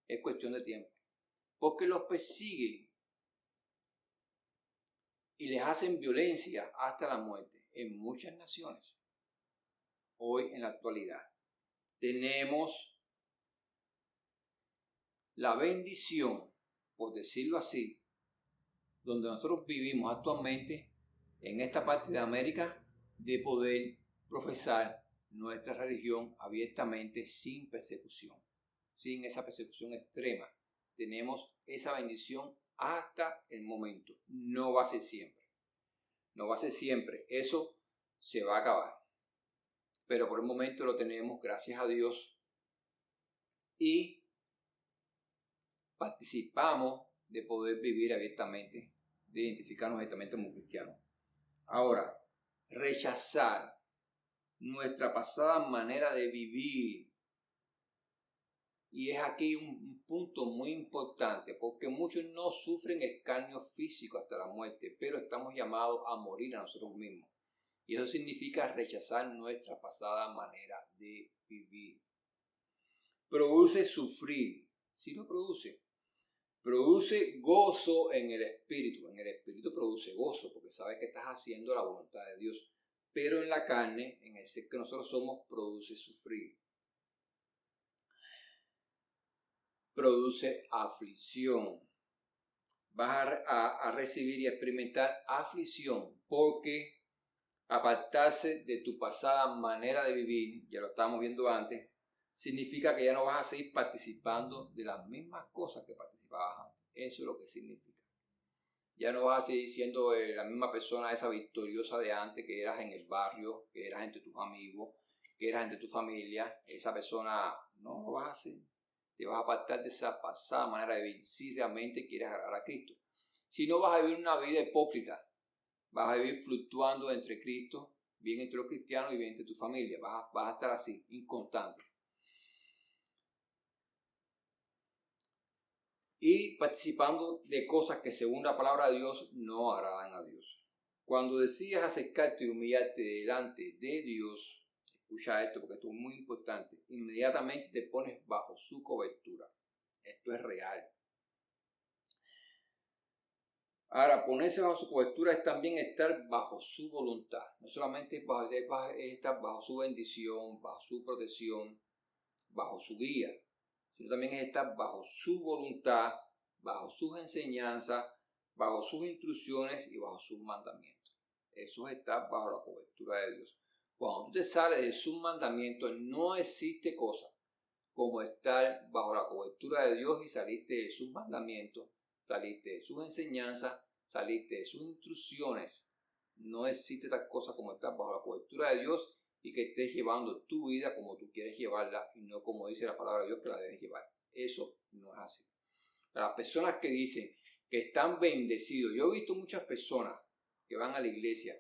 Speaker 1: Es cuestión de tiempo. Porque los persiguen y les hacen violencia hasta la muerte en muchas naciones. Hoy en la actualidad tenemos la bendición, por decirlo así, donde nosotros vivimos actualmente en esta parte de América, de poder profesar nuestra religión abiertamente sin persecución, sin esa persecución extrema. Tenemos esa bendición hasta el momento. No va a ser siempre. No va a ser siempre. Eso se va a acabar. Pero por el momento lo tenemos, gracias a Dios. Y participamos de poder vivir abiertamente, de identificarnos abiertamente como cristianos. Ahora, rechazar nuestra pasada manera de vivir. Y es aquí un punto muy importante, porque muchos no sufren escarnio físico hasta la muerte, pero estamos llamados a morir a nosotros mismos. Y eso significa rechazar nuestra pasada manera de vivir. Produce sufrir, sí lo produce. Produce gozo en el espíritu. En el espíritu produce gozo, porque sabes que estás haciendo la voluntad de Dios. Pero en la carne, en el ser que nosotros somos, produce sufrir. Produce aflicción. Vas a recibir y a experimentar aflicción, porque apartarse de tu pasada manera de vivir, ya lo estábamos viendo antes, significa que ya no vas a seguir participando de las mismas cosas que participabas antes. Eso es lo que significa. Ya no vas a seguir siendo la misma persona, esa victoriosa de antes que eras en el barrio, que eras entre tus amigos, que eras entre tu familia. Esa persona no lo vas a hacer. Te vas a apartar de esa pasada manera de vivir si realmente quieres agradar a Cristo. Si no, vas a vivir una vida hipócrita. Vas a vivir fluctuando entre Cristo, bien entre los cristianos y bien entre tu familia. Vas a estar así, inconstante. Y participando de cosas que según la palabra de Dios no agradan a Dios. Cuando decidas acercarte y humillarte delante de Dios, escucha esto porque esto es muy importante, inmediatamente te pones bajo su cobertura. Esto es real. Ahora, ponerse bajo su cobertura es también estar bajo su voluntad. No solamente es estar bajo su bendición, bajo su protección, bajo su guía, sino también es estar bajo su voluntad, bajo sus enseñanzas, bajo sus instrucciones y bajo sus mandamientos. Eso es estar bajo la cobertura de Dios. Cuando tú te sales de sus mandamientos, no existe cosa como estar bajo la cobertura de Dios y salirte de sus mandamientos, salirte de sus enseñanzas, salirte de sus instrucciones. No existe tal cosa como estar bajo la cobertura de Dios y que estés llevando tu vida como tú quieres llevarla y no como dice la palabra de Dios que la debes llevar. Eso no es así. Las personas que dicen que están bendecidos, yo he visto muchas personas que van a la iglesia,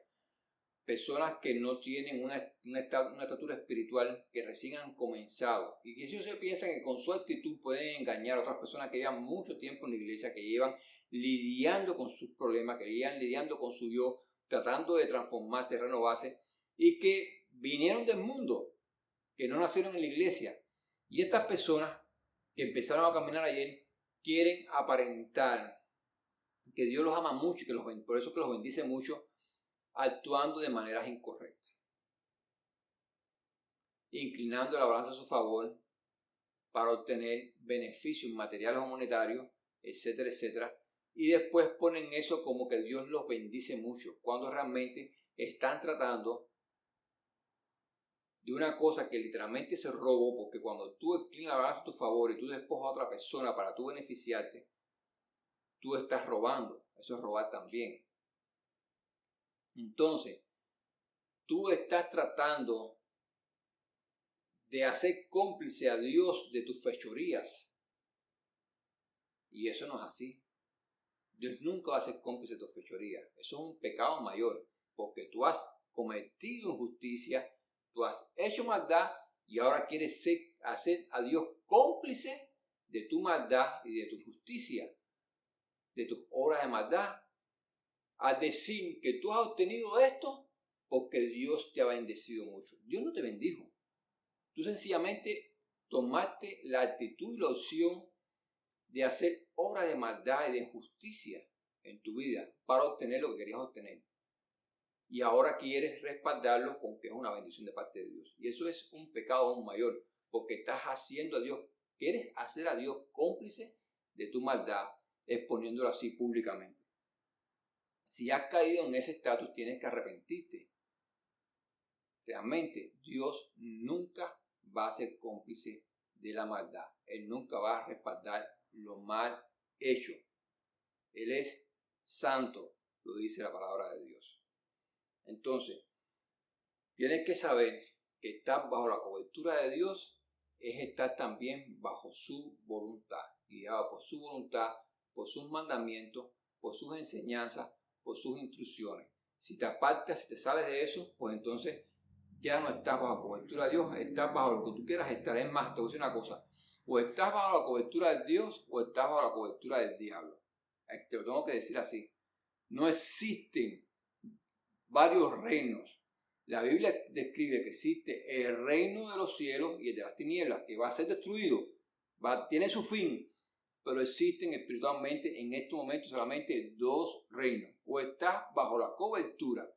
Speaker 1: personas que no tienen una estatura espiritual, que recién han comenzado y que ellos se piensan que con su actitud pueden engañar a otras personas que llevan mucho tiempo en la iglesia, que llevan lidiando con sus problemas, que llevan lidiando con su yo, tratando de transformarse, renovarse y que vinieron del mundo, que no nacieron en la iglesia. Y estas personas que empezaron a caminar ayer quieren aparentar que Dios los ama mucho y por eso que los bendice mucho, actuando de maneras incorrectas, inclinando la balanza a su favor para obtener beneficios materiales o monetarios, etcétera, etcétera, y después ponen eso como que Dios los bendice mucho, cuando realmente están tratando de una cosa que literalmente se robó, porque cuando tú inclinas la balanza a tu favor y tú despojas a otra persona para tú beneficiarte, tú estás robando. Eso es robar también. Entonces, tú estás tratando de hacer cómplice a Dios de tus fechorías. Y eso no es así. Dios nunca va a ser cómplice de tus fechorías. Eso es un pecado mayor, porque tú has cometido injusticia, tú has hecho maldad y ahora quieres hacer a Dios cómplice de tu maldad y de tu injusticia, de tus obras de maldad, al decir que tú has obtenido esto porque Dios te ha bendecido mucho. Dios no te bendijo. Tú sencillamente tomaste la actitud y la opción de hacer obras de maldad y de injusticia en tu vida para obtener lo que querías obtener. Y ahora quieres respaldarlo con que es una bendición de parte de Dios. Y eso es un pecado aún mayor, porque estás haciendo a Dios, quieres hacer a Dios cómplice de tu maldad, exponiéndolo así públicamente. Si has caído en ese estatus, tienes que arrepentirte. Realmente, Dios nunca va a ser cómplice de la maldad. Él nunca va a respaldar lo mal hecho. Él es santo, lo dice la palabra de Dios. Entonces, tienes que saber que estar bajo la cobertura de Dios es estar también bajo su voluntad, guiado por su voluntad, por sus mandamientos, por sus enseñanzas, por sus instrucciones. Si te apartas, si te sales de eso, pues entonces ya no estás bajo la cobertura de Dios, estás bajo lo que tú quieras estar. Es más, te voy a decir una cosa, o estás bajo la cobertura de Dios o estás bajo la cobertura del diablo. Te lo tengo que decir así. No existen varios reinos. La Biblia describe que existe el reino de los cielos y el de las tinieblas, que va a ser destruido, tiene su fin, pero existen espiritualmente en este momento solamente dos reinos. O estás bajo la cobertura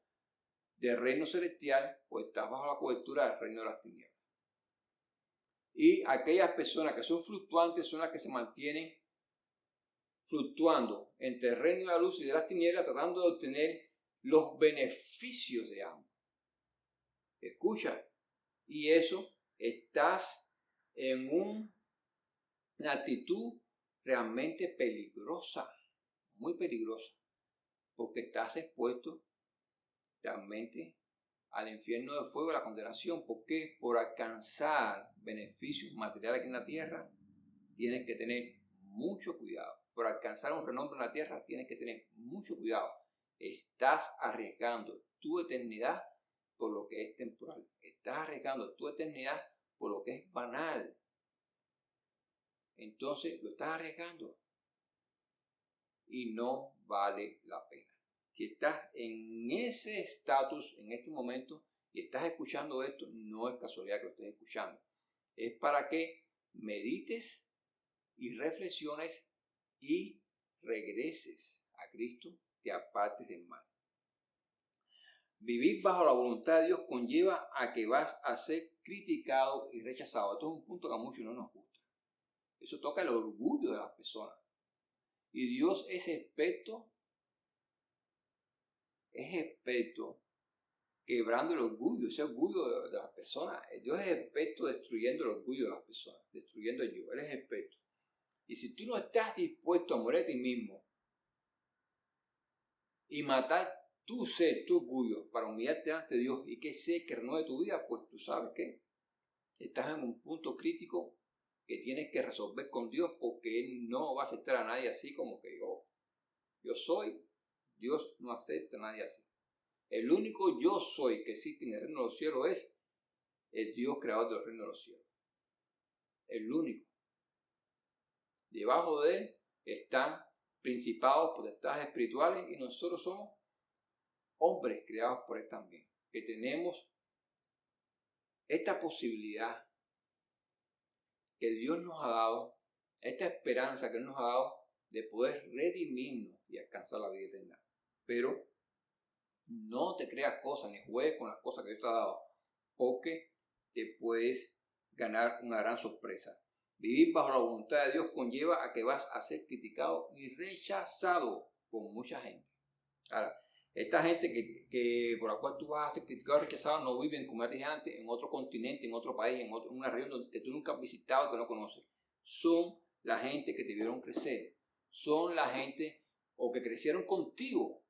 Speaker 1: del reino celestial o estás bajo la cobertura del reino de las tinieblas. Y aquellas personas que son fluctuantes son las que se mantienen fluctuando entre el reino de la luz y de las tinieblas, tratando de obtener los beneficios de ambos. Escucha, y eso estás en una actitud realmente peligrosa, muy peligrosa, porque estás expuesto realmente al infierno de fuego, a la condenación. Porque por alcanzar beneficios materiales aquí en la tierra, tienes que tener mucho cuidado. Por alcanzar un renombre en la tierra, tienes que tener mucho cuidado. Estás arriesgando tu eternidad por lo que es temporal. Estás arriesgando tu eternidad por lo que es banal. Entonces lo estás arriesgando y no vale la pena. Si estás en ese estatus en este momento y estás escuchando esto, no es casualidad que lo estés escuchando. Es para que medites y reflexiones y regreses a Cristo, te apartes del mal. Vivir bajo la voluntad de Dios conlleva a que vas a ser criticado y rechazado. Esto es un punto que a muchos no nos gusta. Eso toca el orgullo de las personas. Y Dios es experto quebrando el orgullo, ese orgullo de las personas. Dios es experto destruyendo el orgullo de las personas, destruyendo el yo. Él es experto. Y si tú no estás dispuesto a morir a ti mismo y matar tu ser, tu orgullo, para humillarte ante Dios y que sé que renueve tu vida, pues tú sabes que estás en un punto crítico que tienes que resolver con Dios, porque Él no va a aceptar a nadie así como que yo soy. Dios no acepta a nadie así. El único yo soy que existe en el reino de los cielos es el Dios creador del reino de los cielos. El único. Debajo de Él están principados, potestades espirituales, y nosotros somos hombres creados por Él también, que tenemos esta posibilidad que Dios nos ha dado, esta esperanza que Él nos ha dado de poder redimirnos y alcanzar la vida eterna. Pero no te creas cosas ni juegues con las cosas que Dios te ha dado, porque te puedes ganar una gran sorpresa. Vivir bajo la voluntad de Dios conlleva a que vas a ser criticado y rechazado por mucha gente. Ahora, esta gente que por la cual tú vas a ser criticado y rechazado no viven, como ya dije antes, en otro continente, en otro país, en una región donde tú nunca has visitado y que no conoces. Son la gente que te vieron crecer. Son la gente o que crecieron contigo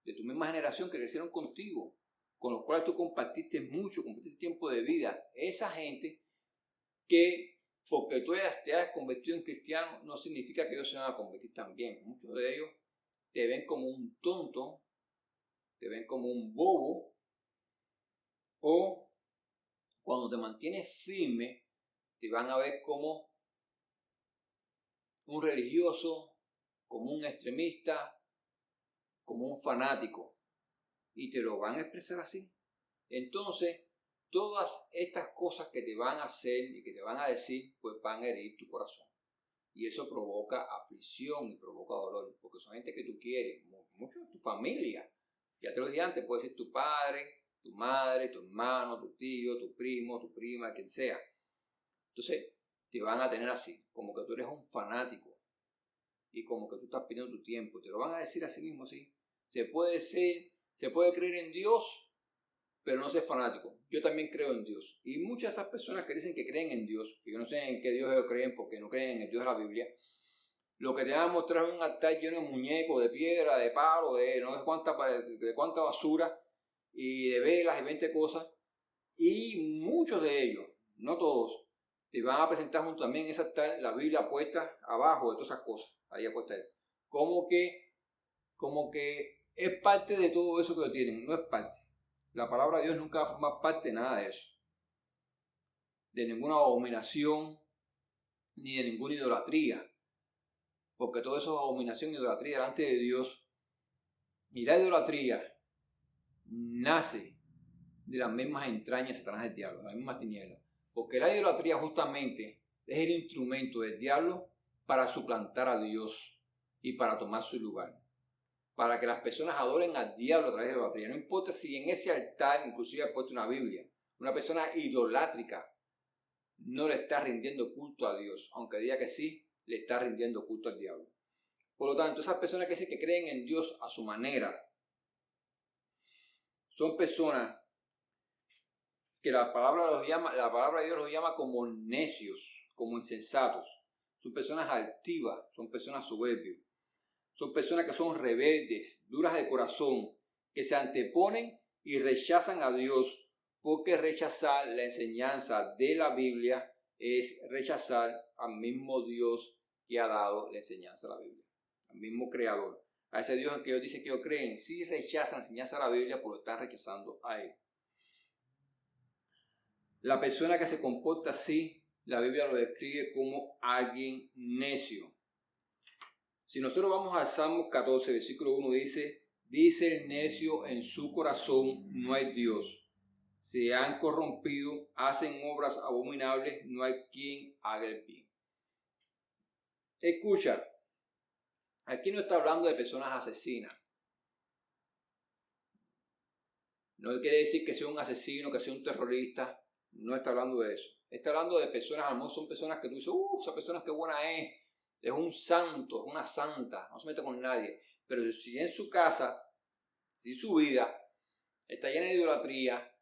Speaker 1: de tu misma generación que crecieron contigo, con los cuales tú compartiste mucho, compartiste tiempo de vida. Esa gente que porque tú te has convertido en cristiano no significa que ellos se van a convertir también. Muchos de ellos te ven como un tonto, te ven como un bobo, o cuando te mantienes firme, te van a ver como un religioso, como un extremista, como un fanático, y te lo van a expresar así. Entonces, todas estas cosas que te van a hacer y que te van a decir, pues van a herir tu corazón. Y eso provoca aflicción y provoca dolor, porque son gente que tú quieres, mucho de tu familia. Ya te lo dije antes, puede ser tu padre, tu madre, tu hermano, tu tío, tu primo, tu prima, quien sea. Entonces, te van a tener así, como que tú eres un fanático y como que tú estás pidiendo tu tiempo. Te lo van a decir así mismo, así. Se puede creer en Dios, pero no ser fanático. Yo también creo en Dios. Y muchas de esas personas que dicen que creen en Dios, que yo no sé en qué Dios ellos creen porque no creen en el Dios de la Biblia, lo que te van a mostrar es un altar lleno de muñecos, de piedra, de palo, de no sé cuánta basura, y de velas y 20 cosas. Y muchos de ellos, no todos, te van a presentar junto también en ese altar la Biblia puesta abajo de todas esas cosas. Ahí puesta ahí. Como que es parte de todo eso que lo tienen. No es parte. La palabra de Dios nunca va a formar parte de nada de eso. De ninguna abominación, ni de ninguna idolatría. Porque todo eso es abominación y idolatría delante de Dios. Y la idolatría nace de las mismas entrañas de Satanás del diablo, de las mismas tinieblas. Porque la idolatría justamente es el instrumento del diablo para suplantar a Dios y para tomar su lugar. Para que las personas adoren al diablo a través de la idolatría. No importa si en ese altar inclusive ha puesto una Biblia. Una persona idolátrica no le está rindiendo culto a Dios, aunque diga que sí, le está rindiendo culto al diablo. Por lo tanto, esas personas que dicen que creen en Dios a su manera, son personas que la palabra de Dios los llama como necios, como insensatos. Son personas altivas, son personas soberbias. Son personas que son rebeldes, duras de corazón, que se anteponen y rechazan a Dios, porque rechazar la enseñanza de la Biblia es rechazar al mismo Dios que ha dado la enseñanza de la Biblia, al mismo Creador. A ese Dios en que ellos dicen que ellos creen, si rechazan la enseñanza de la Biblia, pues lo están rechazando a Él. La persona que se comporta así, la Biblia lo describe como alguien necio. Si nosotros vamos al Salmo 14, versículo 1, dice el necio en su corazón, no hay Dios. Se han corrompido, hacen obras abominables, no hay quien haga el bien. Escucha, aquí no está hablando de personas asesinas. No quiere decir que sea un asesino, que sea un terrorista. No está hablando de eso. Está hablando de personas, a lo mejor son personas que tú dices, esa persona qué buena es un santo, es una santa, no se mete con nadie. Pero si en su casa, si su vida está llena de idolatría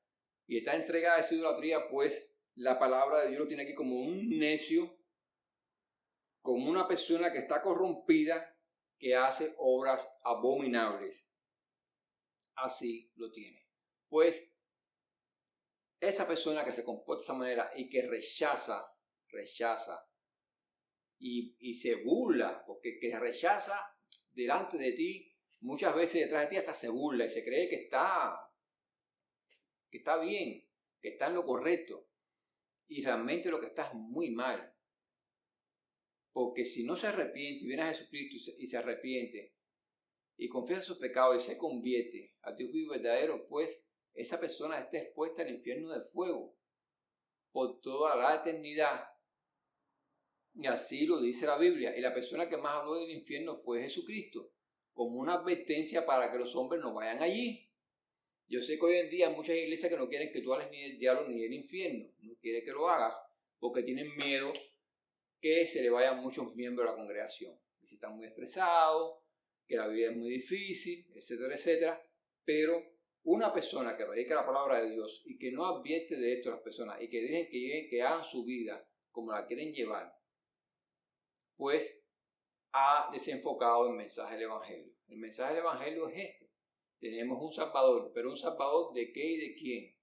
Speaker 1: y está entregada a esa idolatría, pues la palabra de Dios lo tiene aquí como un necio, como una persona que está corrompida, que hace obras abominables. Así lo tiene. Pues esa persona que se comporta de esa manera y que rechaza y se burla, porque que rechaza delante de ti, muchas veces detrás de ti hasta se burla y se cree que está bien, que está en lo correcto, y realmente lo que está es muy mal. Porque si no se arrepiente y viene a Jesucristo y se arrepiente y confiesa sus pecados y se convierte a Dios vivo y verdadero, pues esa persona está expuesta al infierno de fuego por toda la eternidad. Y así lo dice la Biblia. Y la persona que más habló del infierno fue Jesucristo, como una advertencia para que los hombres no vayan allí. Yo sé que hoy en día hay muchas iglesias que no quieren que tú hables ni del diablo ni del infierno. No quieren que lo hagas porque tienen miedo que se le vayan muchos miembros de la congregación. Y si están muy estresados, que la vida es muy difícil, etcétera, etcétera. Pero una persona que predica la palabra de Dios y que no advierte de esto a las personas y que dejen que hagan su vida como la quieren llevar, pues ha desenfocado el mensaje del Evangelio. El mensaje del Evangelio es este. tenemos un Salvador, pero un Salvador ¿de qué y de quién?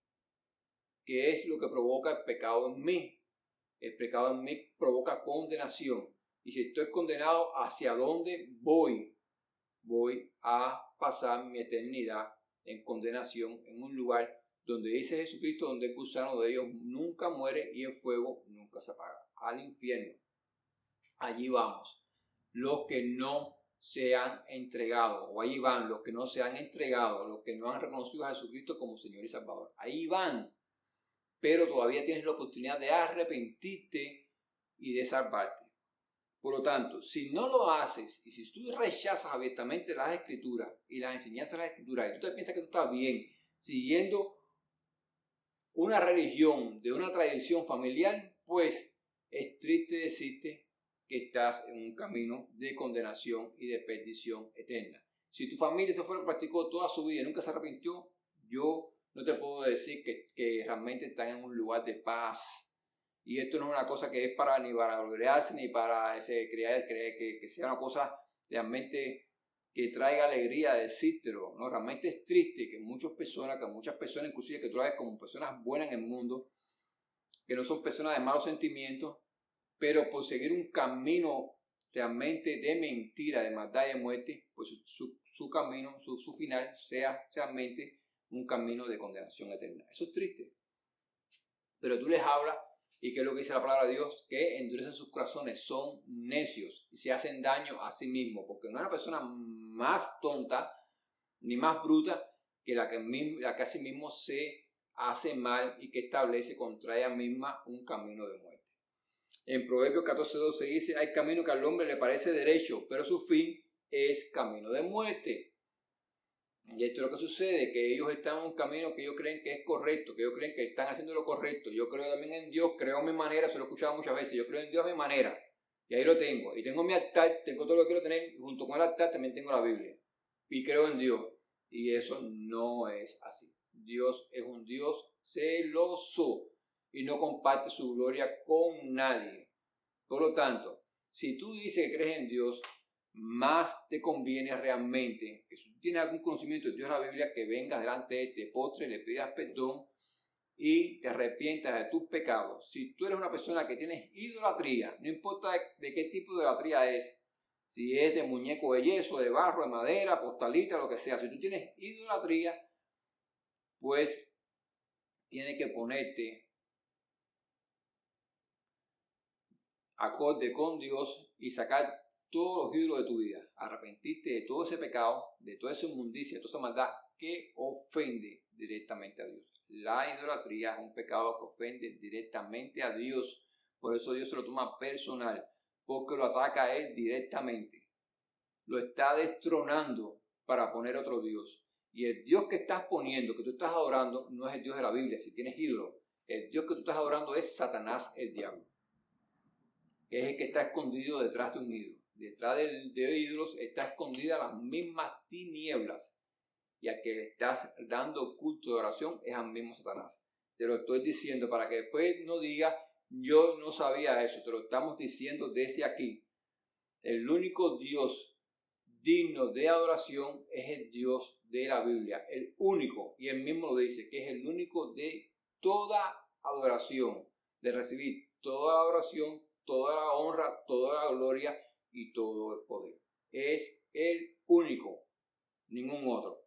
Speaker 1: ¿Qué es lo que provoca el pecado en mí? El pecado en mí provoca condenación. Y si estoy condenado, ¿hacia dónde voy? Voy a pasar mi eternidad en condenación en un lugar donde dice Jesucristo, donde el gusano de ellos nunca muere y el fuego nunca se apaga. Al infierno. Allí vamos. Los que no se han entregado, o ahí van los que no se han entregado, los que no han reconocido a Jesucristo como Señor y Salvador. Ahí van. Pero todavía tienes la oportunidad de arrepentirte y de salvarte. Por lo tanto, si no lo haces y si tú rechazas abiertamente las Escrituras y las enseñanzas de las Escrituras y tú te piensas que tú estás bien siguiendo una religión de una tradición familiar, pues es triste decirte que estás en un camino de condenación y de perdición eterna. Si tu familia eso fue lo que practicó toda su vida y nunca se arrepintió, yo no te puedo decir que realmente están en un lugar de paz. Y esto no es una cosa que es para ni para gloriarse ni para creer que sea una cosa realmente que traiga alegría decírtelo, ¿no? Realmente es triste que muchas personas, inclusive que tú las ves como personas buenas en el mundo, que no son personas de malos sentimientos, pero por seguir un camino realmente de mentira, de maldad y de muerte, pues su camino, su final sea realmente un camino de condenación eterna. Eso es triste. Pero tú les hablas, y ¿qué es lo que dice la palabra de Dios? Que endurecen sus corazones, son necios y se hacen daño a sí mismos, porque no hay una persona más tonta ni más bruta que la que a sí mismo se hace mal y que establece contra ella misma un camino de muerte. En Proverbios 14:12 dice, hay camino que al hombre le parece derecho, pero su fin es camino de muerte. Y esto es lo que sucede, que ellos están en un camino que ellos creen que es correcto, que ellos creen que están haciendo lo correcto. Yo creo también en Dios, creo a mi manera, se lo he escuchado muchas veces, yo creo en Dios a mi manera. Y ahí lo tengo. Y tengo mi altar, tengo todo lo que quiero tener, y junto con el altar también tengo la Biblia. Y creo en Dios. Y eso no es así. Dios es un Dios celoso y no comparte su gloria con nadie. Por lo tanto, si tú dices que crees en Dios, más te conviene realmente que si tú tienes algún conocimiento de Dios en la Biblia, que vengas delante de él, te postres, le pidas perdón y te arrepientas de tus pecados. Si tú eres una persona que tienes idolatría, no importa de qué tipo de idolatría es, si es de muñeco de yeso, de barro, de madera, postalita, lo que sea, si tú tienes idolatría, pues tienes que ponerte acorde con Dios y sacar todos los ídolos de tu vida, arrepentirte de todo ese pecado, de toda esa inmundicia, de toda esa maldad que ofende directamente a Dios. La idolatría es un pecado que ofende directamente a Dios, por eso Dios se lo toma personal, porque lo ataca a él directamente, lo está destronando para poner otro Dios. Y el Dios que estás poniendo, que tú estás adorando, no es el Dios de la Biblia, si tienes ídolos. El Dios que tú estás adorando es Satanás, el diablo, que es el que está escondido detrás de un ídolo. Detrás de ídolos está escondida las mismas tinieblas. Y al que estás dando culto de oración es al mismo Satanás. Te lo estoy diciendo para que después no digas, yo no sabía eso. Te lo estamos diciendo desde aquí. El único Dios digno de adoración es el Dios de la Biblia. El único, y él mismo lo dice, que es el único de toda adoración, de recibir toda la adoración, toda la honra, toda la gloria y todo el poder. Es el único, ningún otro.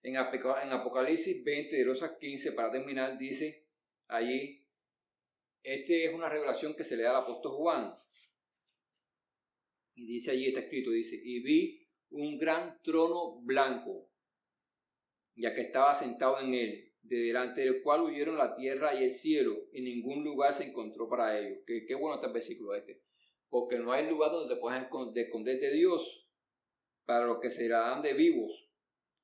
Speaker 1: En Apocalipsis 20, de 2 a 15, para terminar, dice allí, esta es una revelación que se le da al apóstol Juan. Y dice allí, está escrito, dice, y vi un gran trono blanco, ya que estaba sentado en él, de delante del cual huyeron la tierra y el cielo, y ningún lugar se encontró para ellos. Qué bueno está el versículo este. Porque no hay lugar donde te puedas esconder de Dios para los que se la dan de vivos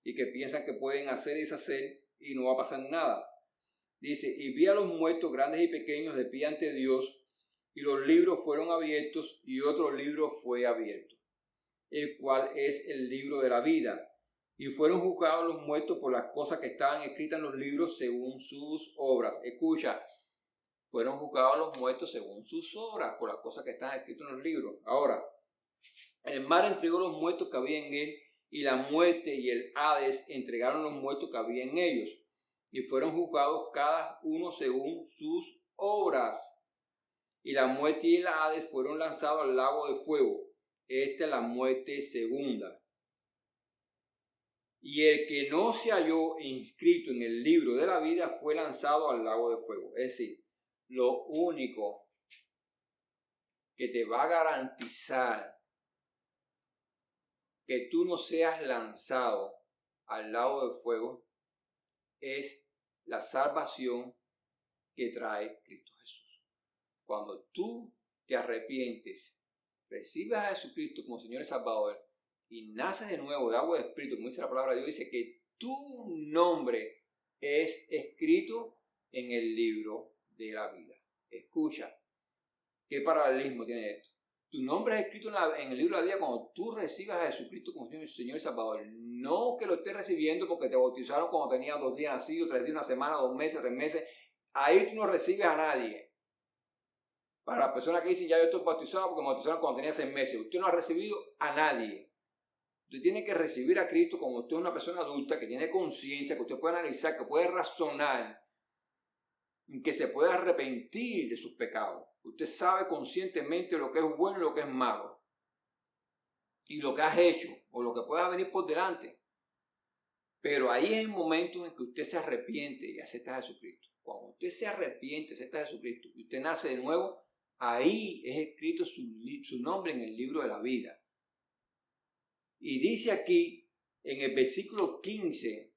Speaker 1: y que piensan que pueden hacer y deshacer y no va a pasar nada. Dice, y vi a los muertos grandes y pequeños de pie ante Dios, y los libros fueron abiertos y otro libro fue abierto, el cual es el libro de la vida. Y fueron juzgados los muertos por las cosas que estaban escritas en los libros según sus obras. Escucha, fueron juzgados los muertos según sus obras, por las cosas que están escritas en los libros. Ahora, el mar entregó los muertos que había en él, y la muerte y el Hades entregaron los muertos que había en ellos, y fueron juzgados cada uno según sus obras. Y la muerte y el Hades fueron lanzados al lago de fuego. Esta es la muerte segunda. Y el que no se halló inscrito en el libro de la vida fue lanzado al lago de fuego. Es decir, lo único que te va a garantizar que tú no seas lanzado al lago de fuego es la salvación que trae Cristo Jesús. Cuando tú te arrepientes, recibes a Jesucristo como Señor y Salvador y naces de nuevo de agua y de espíritu, como dice la palabra de Dios, dice que tu nombre es escrito en el libro de la vida. Escucha, ¿qué paralelismo tiene esto? Tu nombre es escrito en el libro de la vida cuando tú recibas a Jesucristo como Señor y Salvador. No que lo estés recibiendo porque te bautizaron cuando tenías 2 días nacido, 3 días, una semana, 2 meses, 3 meses. Ahí tú no recibes a nadie. Para las personas que dicen, ya yo estoy bautizado porque me bautizaron cuando tenía 6 meses. Usted no ha recibido a nadie. Usted tiene que recibir a Cristo como usted es una persona adulta que tiene conciencia, que usted puede analizar, que puede razonar, que se puede arrepentir de sus pecados. Usted sabe conscientemente lo que es bueno y lo que es malo. Y lo que has hecho o lo que pueda venir por delante. Pero ahí es el momento en que usted se arrepiente y acepta a Jesucristo. Cuando usted se arrepiente, acepta a Jesucristo y usted nace de nuevo, ahí es escrito su nombre en el libro de la vida. Y dice aquí, en el versículo 15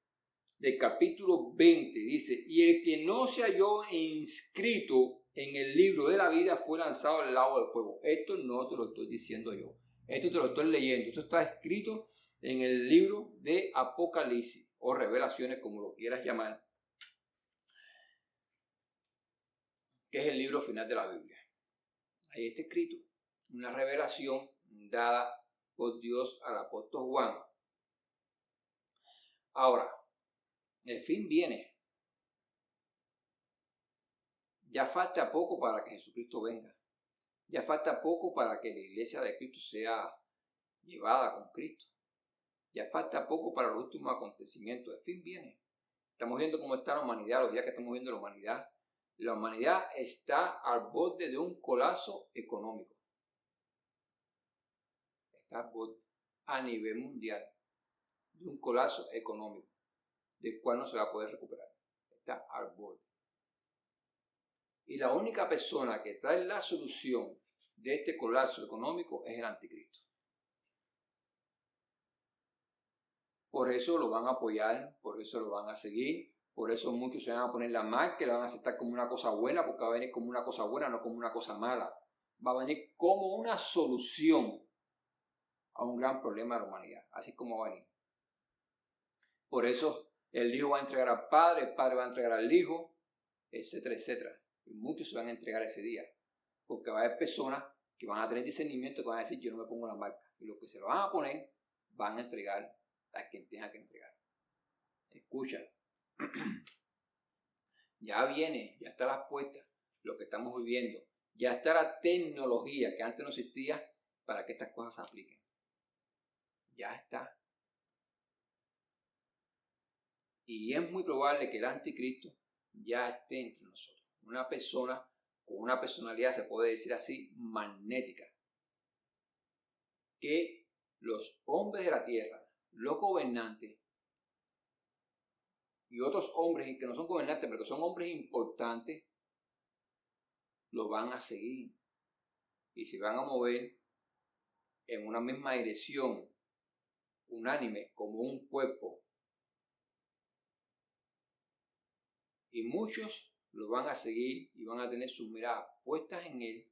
Speaker 1: del capítulo 20, dice, y el que no se halló inscrito en el libro de la vida fue lanzado al lago del fuego. Esto no te lo estoy diciendo yo. Esto te lo estoy leyendo. Esto está escrito en el libro de Apocalipsis o Revelaciones, como lo quieras llamar, que es el libro final de la Biblia. Ahí está escrito una revelación dada por Dios al apóstol Juan. Ahora, el fin viene. Ya falta poco para que Jesucristo venga. Ya falta poco para que la iglesia de Cristo sea llevada con Cristo. Ya falta poco para los últimos acontecimientos. El fin viene. Estamos viendo cómo está la humanidad, los días que estamos viendo la humanidad. La humanidad está al borde de un colapso económico. Está al borde a nivel mundial de un colapso económico, del cual no se va a poder recuperar. Está al borde. Y la única persona que trae la solución de este colapso económico es el anticristo. Por eso lo van a apoyar, por eso lo van a seguir, por eso muchos se van a poner la marca, la van a aceptar como una cosa buena, porque va a venir como una cosa buena, no como una cosa mala. Va a venir como una solución a un gran problema de la humanidad, así como va a venir. Por eso el hijo va a entregar al padre, el padre va a entregar al hijo, etcétera, etcétera. Y muchos se van a entregar ese día, porque va a haber personas que van a tener discernimiento, que van a decir, yo no me pongo la marca. Y los que se lo van a poner, van a entregar a quien tenga que entregar. Escucha, ya viene, ya está las puertas, lo que estamos viviendo. Ya está la tecnología que antes no existía para que estas cosas se apliquen. Ya está. Y es muy probable que el anticristo ya esté entre nosotros. Una persona con una personalidad, se puede decir así, magnética. Que los hombres de la tierra, los gobernantes y otros hombres que no son gobernantes, pero que son hombres importantes, lo van a seguir. Y se van a mover en una misma dirección, unánime, como un cuerpo. Y muchos lo van a seguir y van a tener sus miradas puestas en él,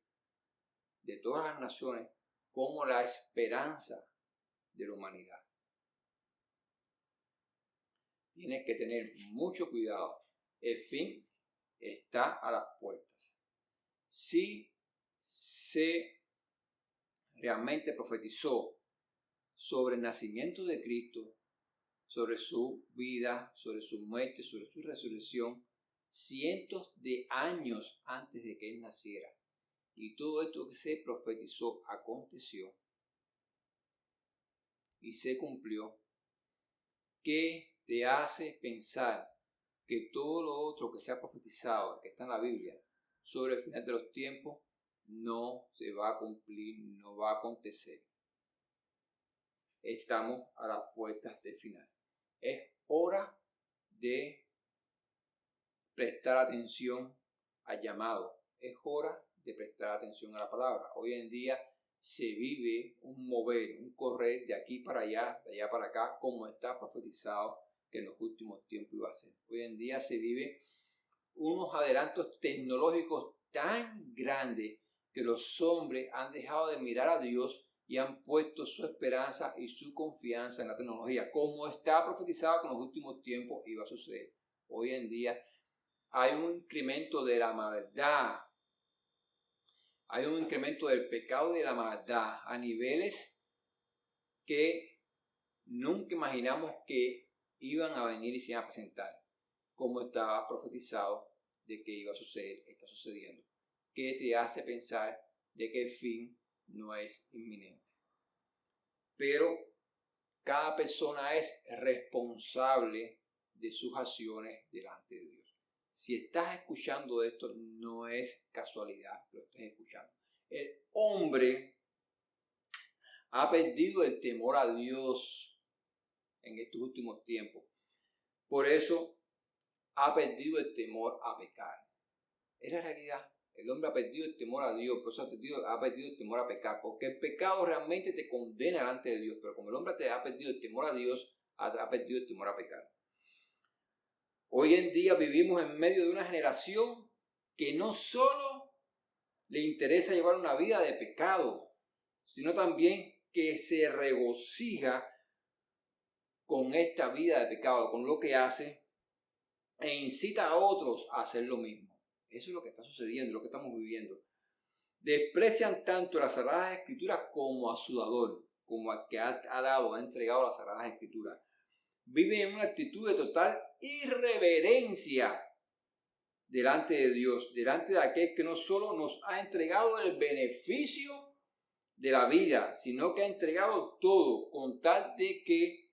Speaker 1: de todas las naciones, como la esperanza de la humanidad. Tienes que tener mucho cuidado. El fin está a las puertas. Si se realmente profetizó sobre el nacimiento de Cristo, sobre su vida, sobre su muerte, sobre su resurrección, cientos de años antes de que él naciera. Y todo esto que se profetizó aconteció. y se cumplió, ¿qué te hace pensar que todo lo otro que se ha profetizado, que está en la Biblia, sobre el final de los tiempos, no se va a cumplir, no va a acontecer? Estamos a las puertas del final. Es hora de prestar atención al llamado. Es hora de prestar atención a la palabra. Hoy en día se vive un mover, un correr de aquí para allá, de allá para acá, como está profetizado que en los últimos tiempos iba a ser. Hoy en día se vive unos adelantos tecnológicos tan grandes que los hombres han dejado de mirar a Dios y han puesto su esperanza y su confianza en la tecnología, como está profetizado que en los últimos tiempos iba a suceder. Hoy en día hay un incremento de la maldad, hay un incremento del pecado y de la maldad a niveles que nunca imaginamos que iban a venir y se iban a presentar, como estaba profetizado de que iba a suceder, está sucediendo. ¿Qué te hace pensar de que el fin no es inminente? Pero cada persona es responsable de sus acciones delante de Dios. Si estás escuchando esto, no es casualidad que lo estés escuchando. El hombre ha perdido el temor a Dios en estos últimos tiempos. Por eso ha perdido el temor a pecar. Es la realidad. El hombre ha perdido el temor a Dios, por eso ha perdido el temor a pecar, porque el pecado realmente te condena delante de Dios, pero como el hombre te ha perdido el temor a Dios, ha perdido el temor a pecar. Hoy en día vivimos en medio de una generación que no solo le interesa llevar una vida de pecado, sino también que se regocija con esta vida de pecado, con lo que hace, e incita a otros a hacer lo mismo. Eso es lo que está sucediendo, lo que estamos viviendo. Desprecian tanto las Sagradas Escrituras como a su dador, como al que ha entregado las Sagradas Escrituras. Viven en una actitud de total irreverencia delante de Dios, delante de aquel que no solo nos ha entregado el beneficio de la vida, sino que ha entregado todo con tal de que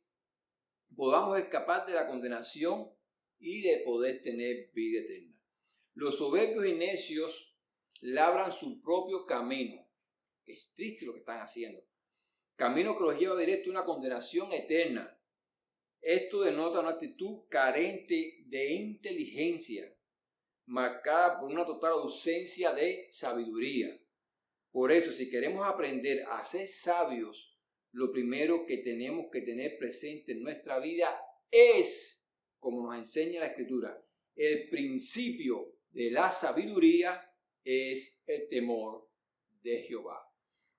Speaker 1: podamos escapar de la condenación y de poder tener vida eterna. Los soberbios y necios labran su propio camino. Es triste lo que están haciendo. Camino que los lleva directo a una condenación eterna. Esto denota una actitud carente de inteligencia, marcada por una total ausencia de sabiduría. Por eso, si queremos aprender a ser sabios, lo primero que tenemos que tener presente en nuestra vida es, como nos enseña la Escritura, el principio de la sabiduría es el temor de Jehová.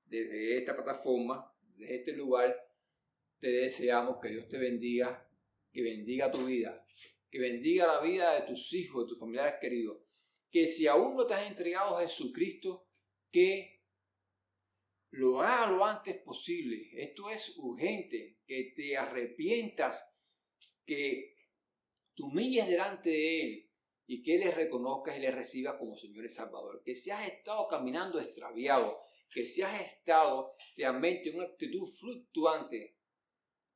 Speaker 1: Desde esta plataforma, desde este lugar, te deseamos que Dios te bendiga, que bendiga tu vida, que bendiga la vida de tus hijos, de tus familiares queridos. Que si aún no te has entregado a Jesucristo, que lo hagas lo antes posible. Esto es urgente, que te arrepientas, que te humilles delante de Él y que le reconozcas y le recibas como Señor y Salvador. Que si has estado caminando extraviado, que si has estado realmente en una actitud fluctuante,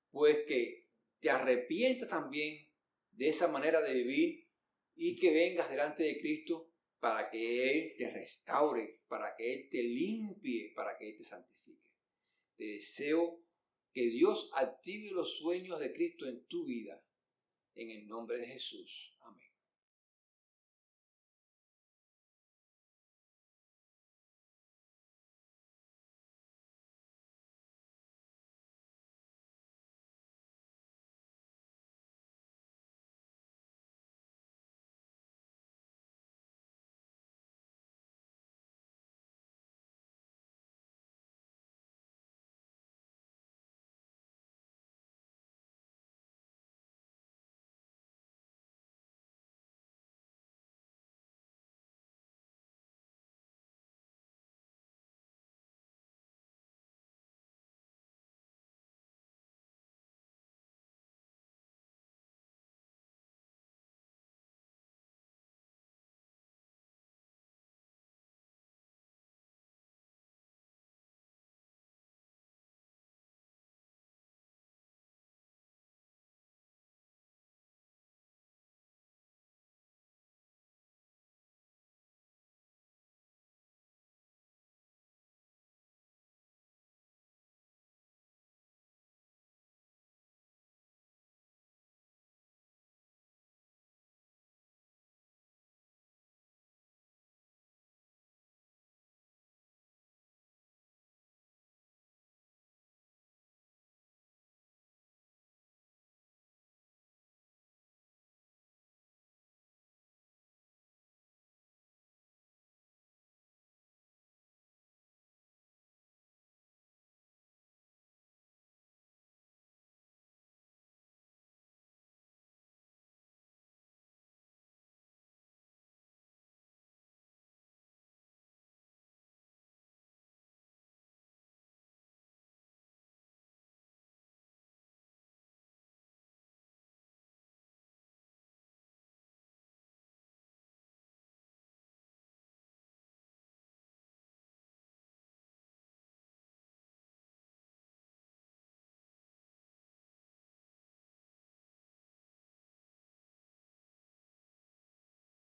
Speaker 1: pues que te arrepientas también de esa manera de vivir y que vengas delante de Cristo para que Él te restaure, para que Él te limpie, para que Él te santifique. Te deseo que Dios active los sueños de Cristo en tu vida, en el nombre de Jesús.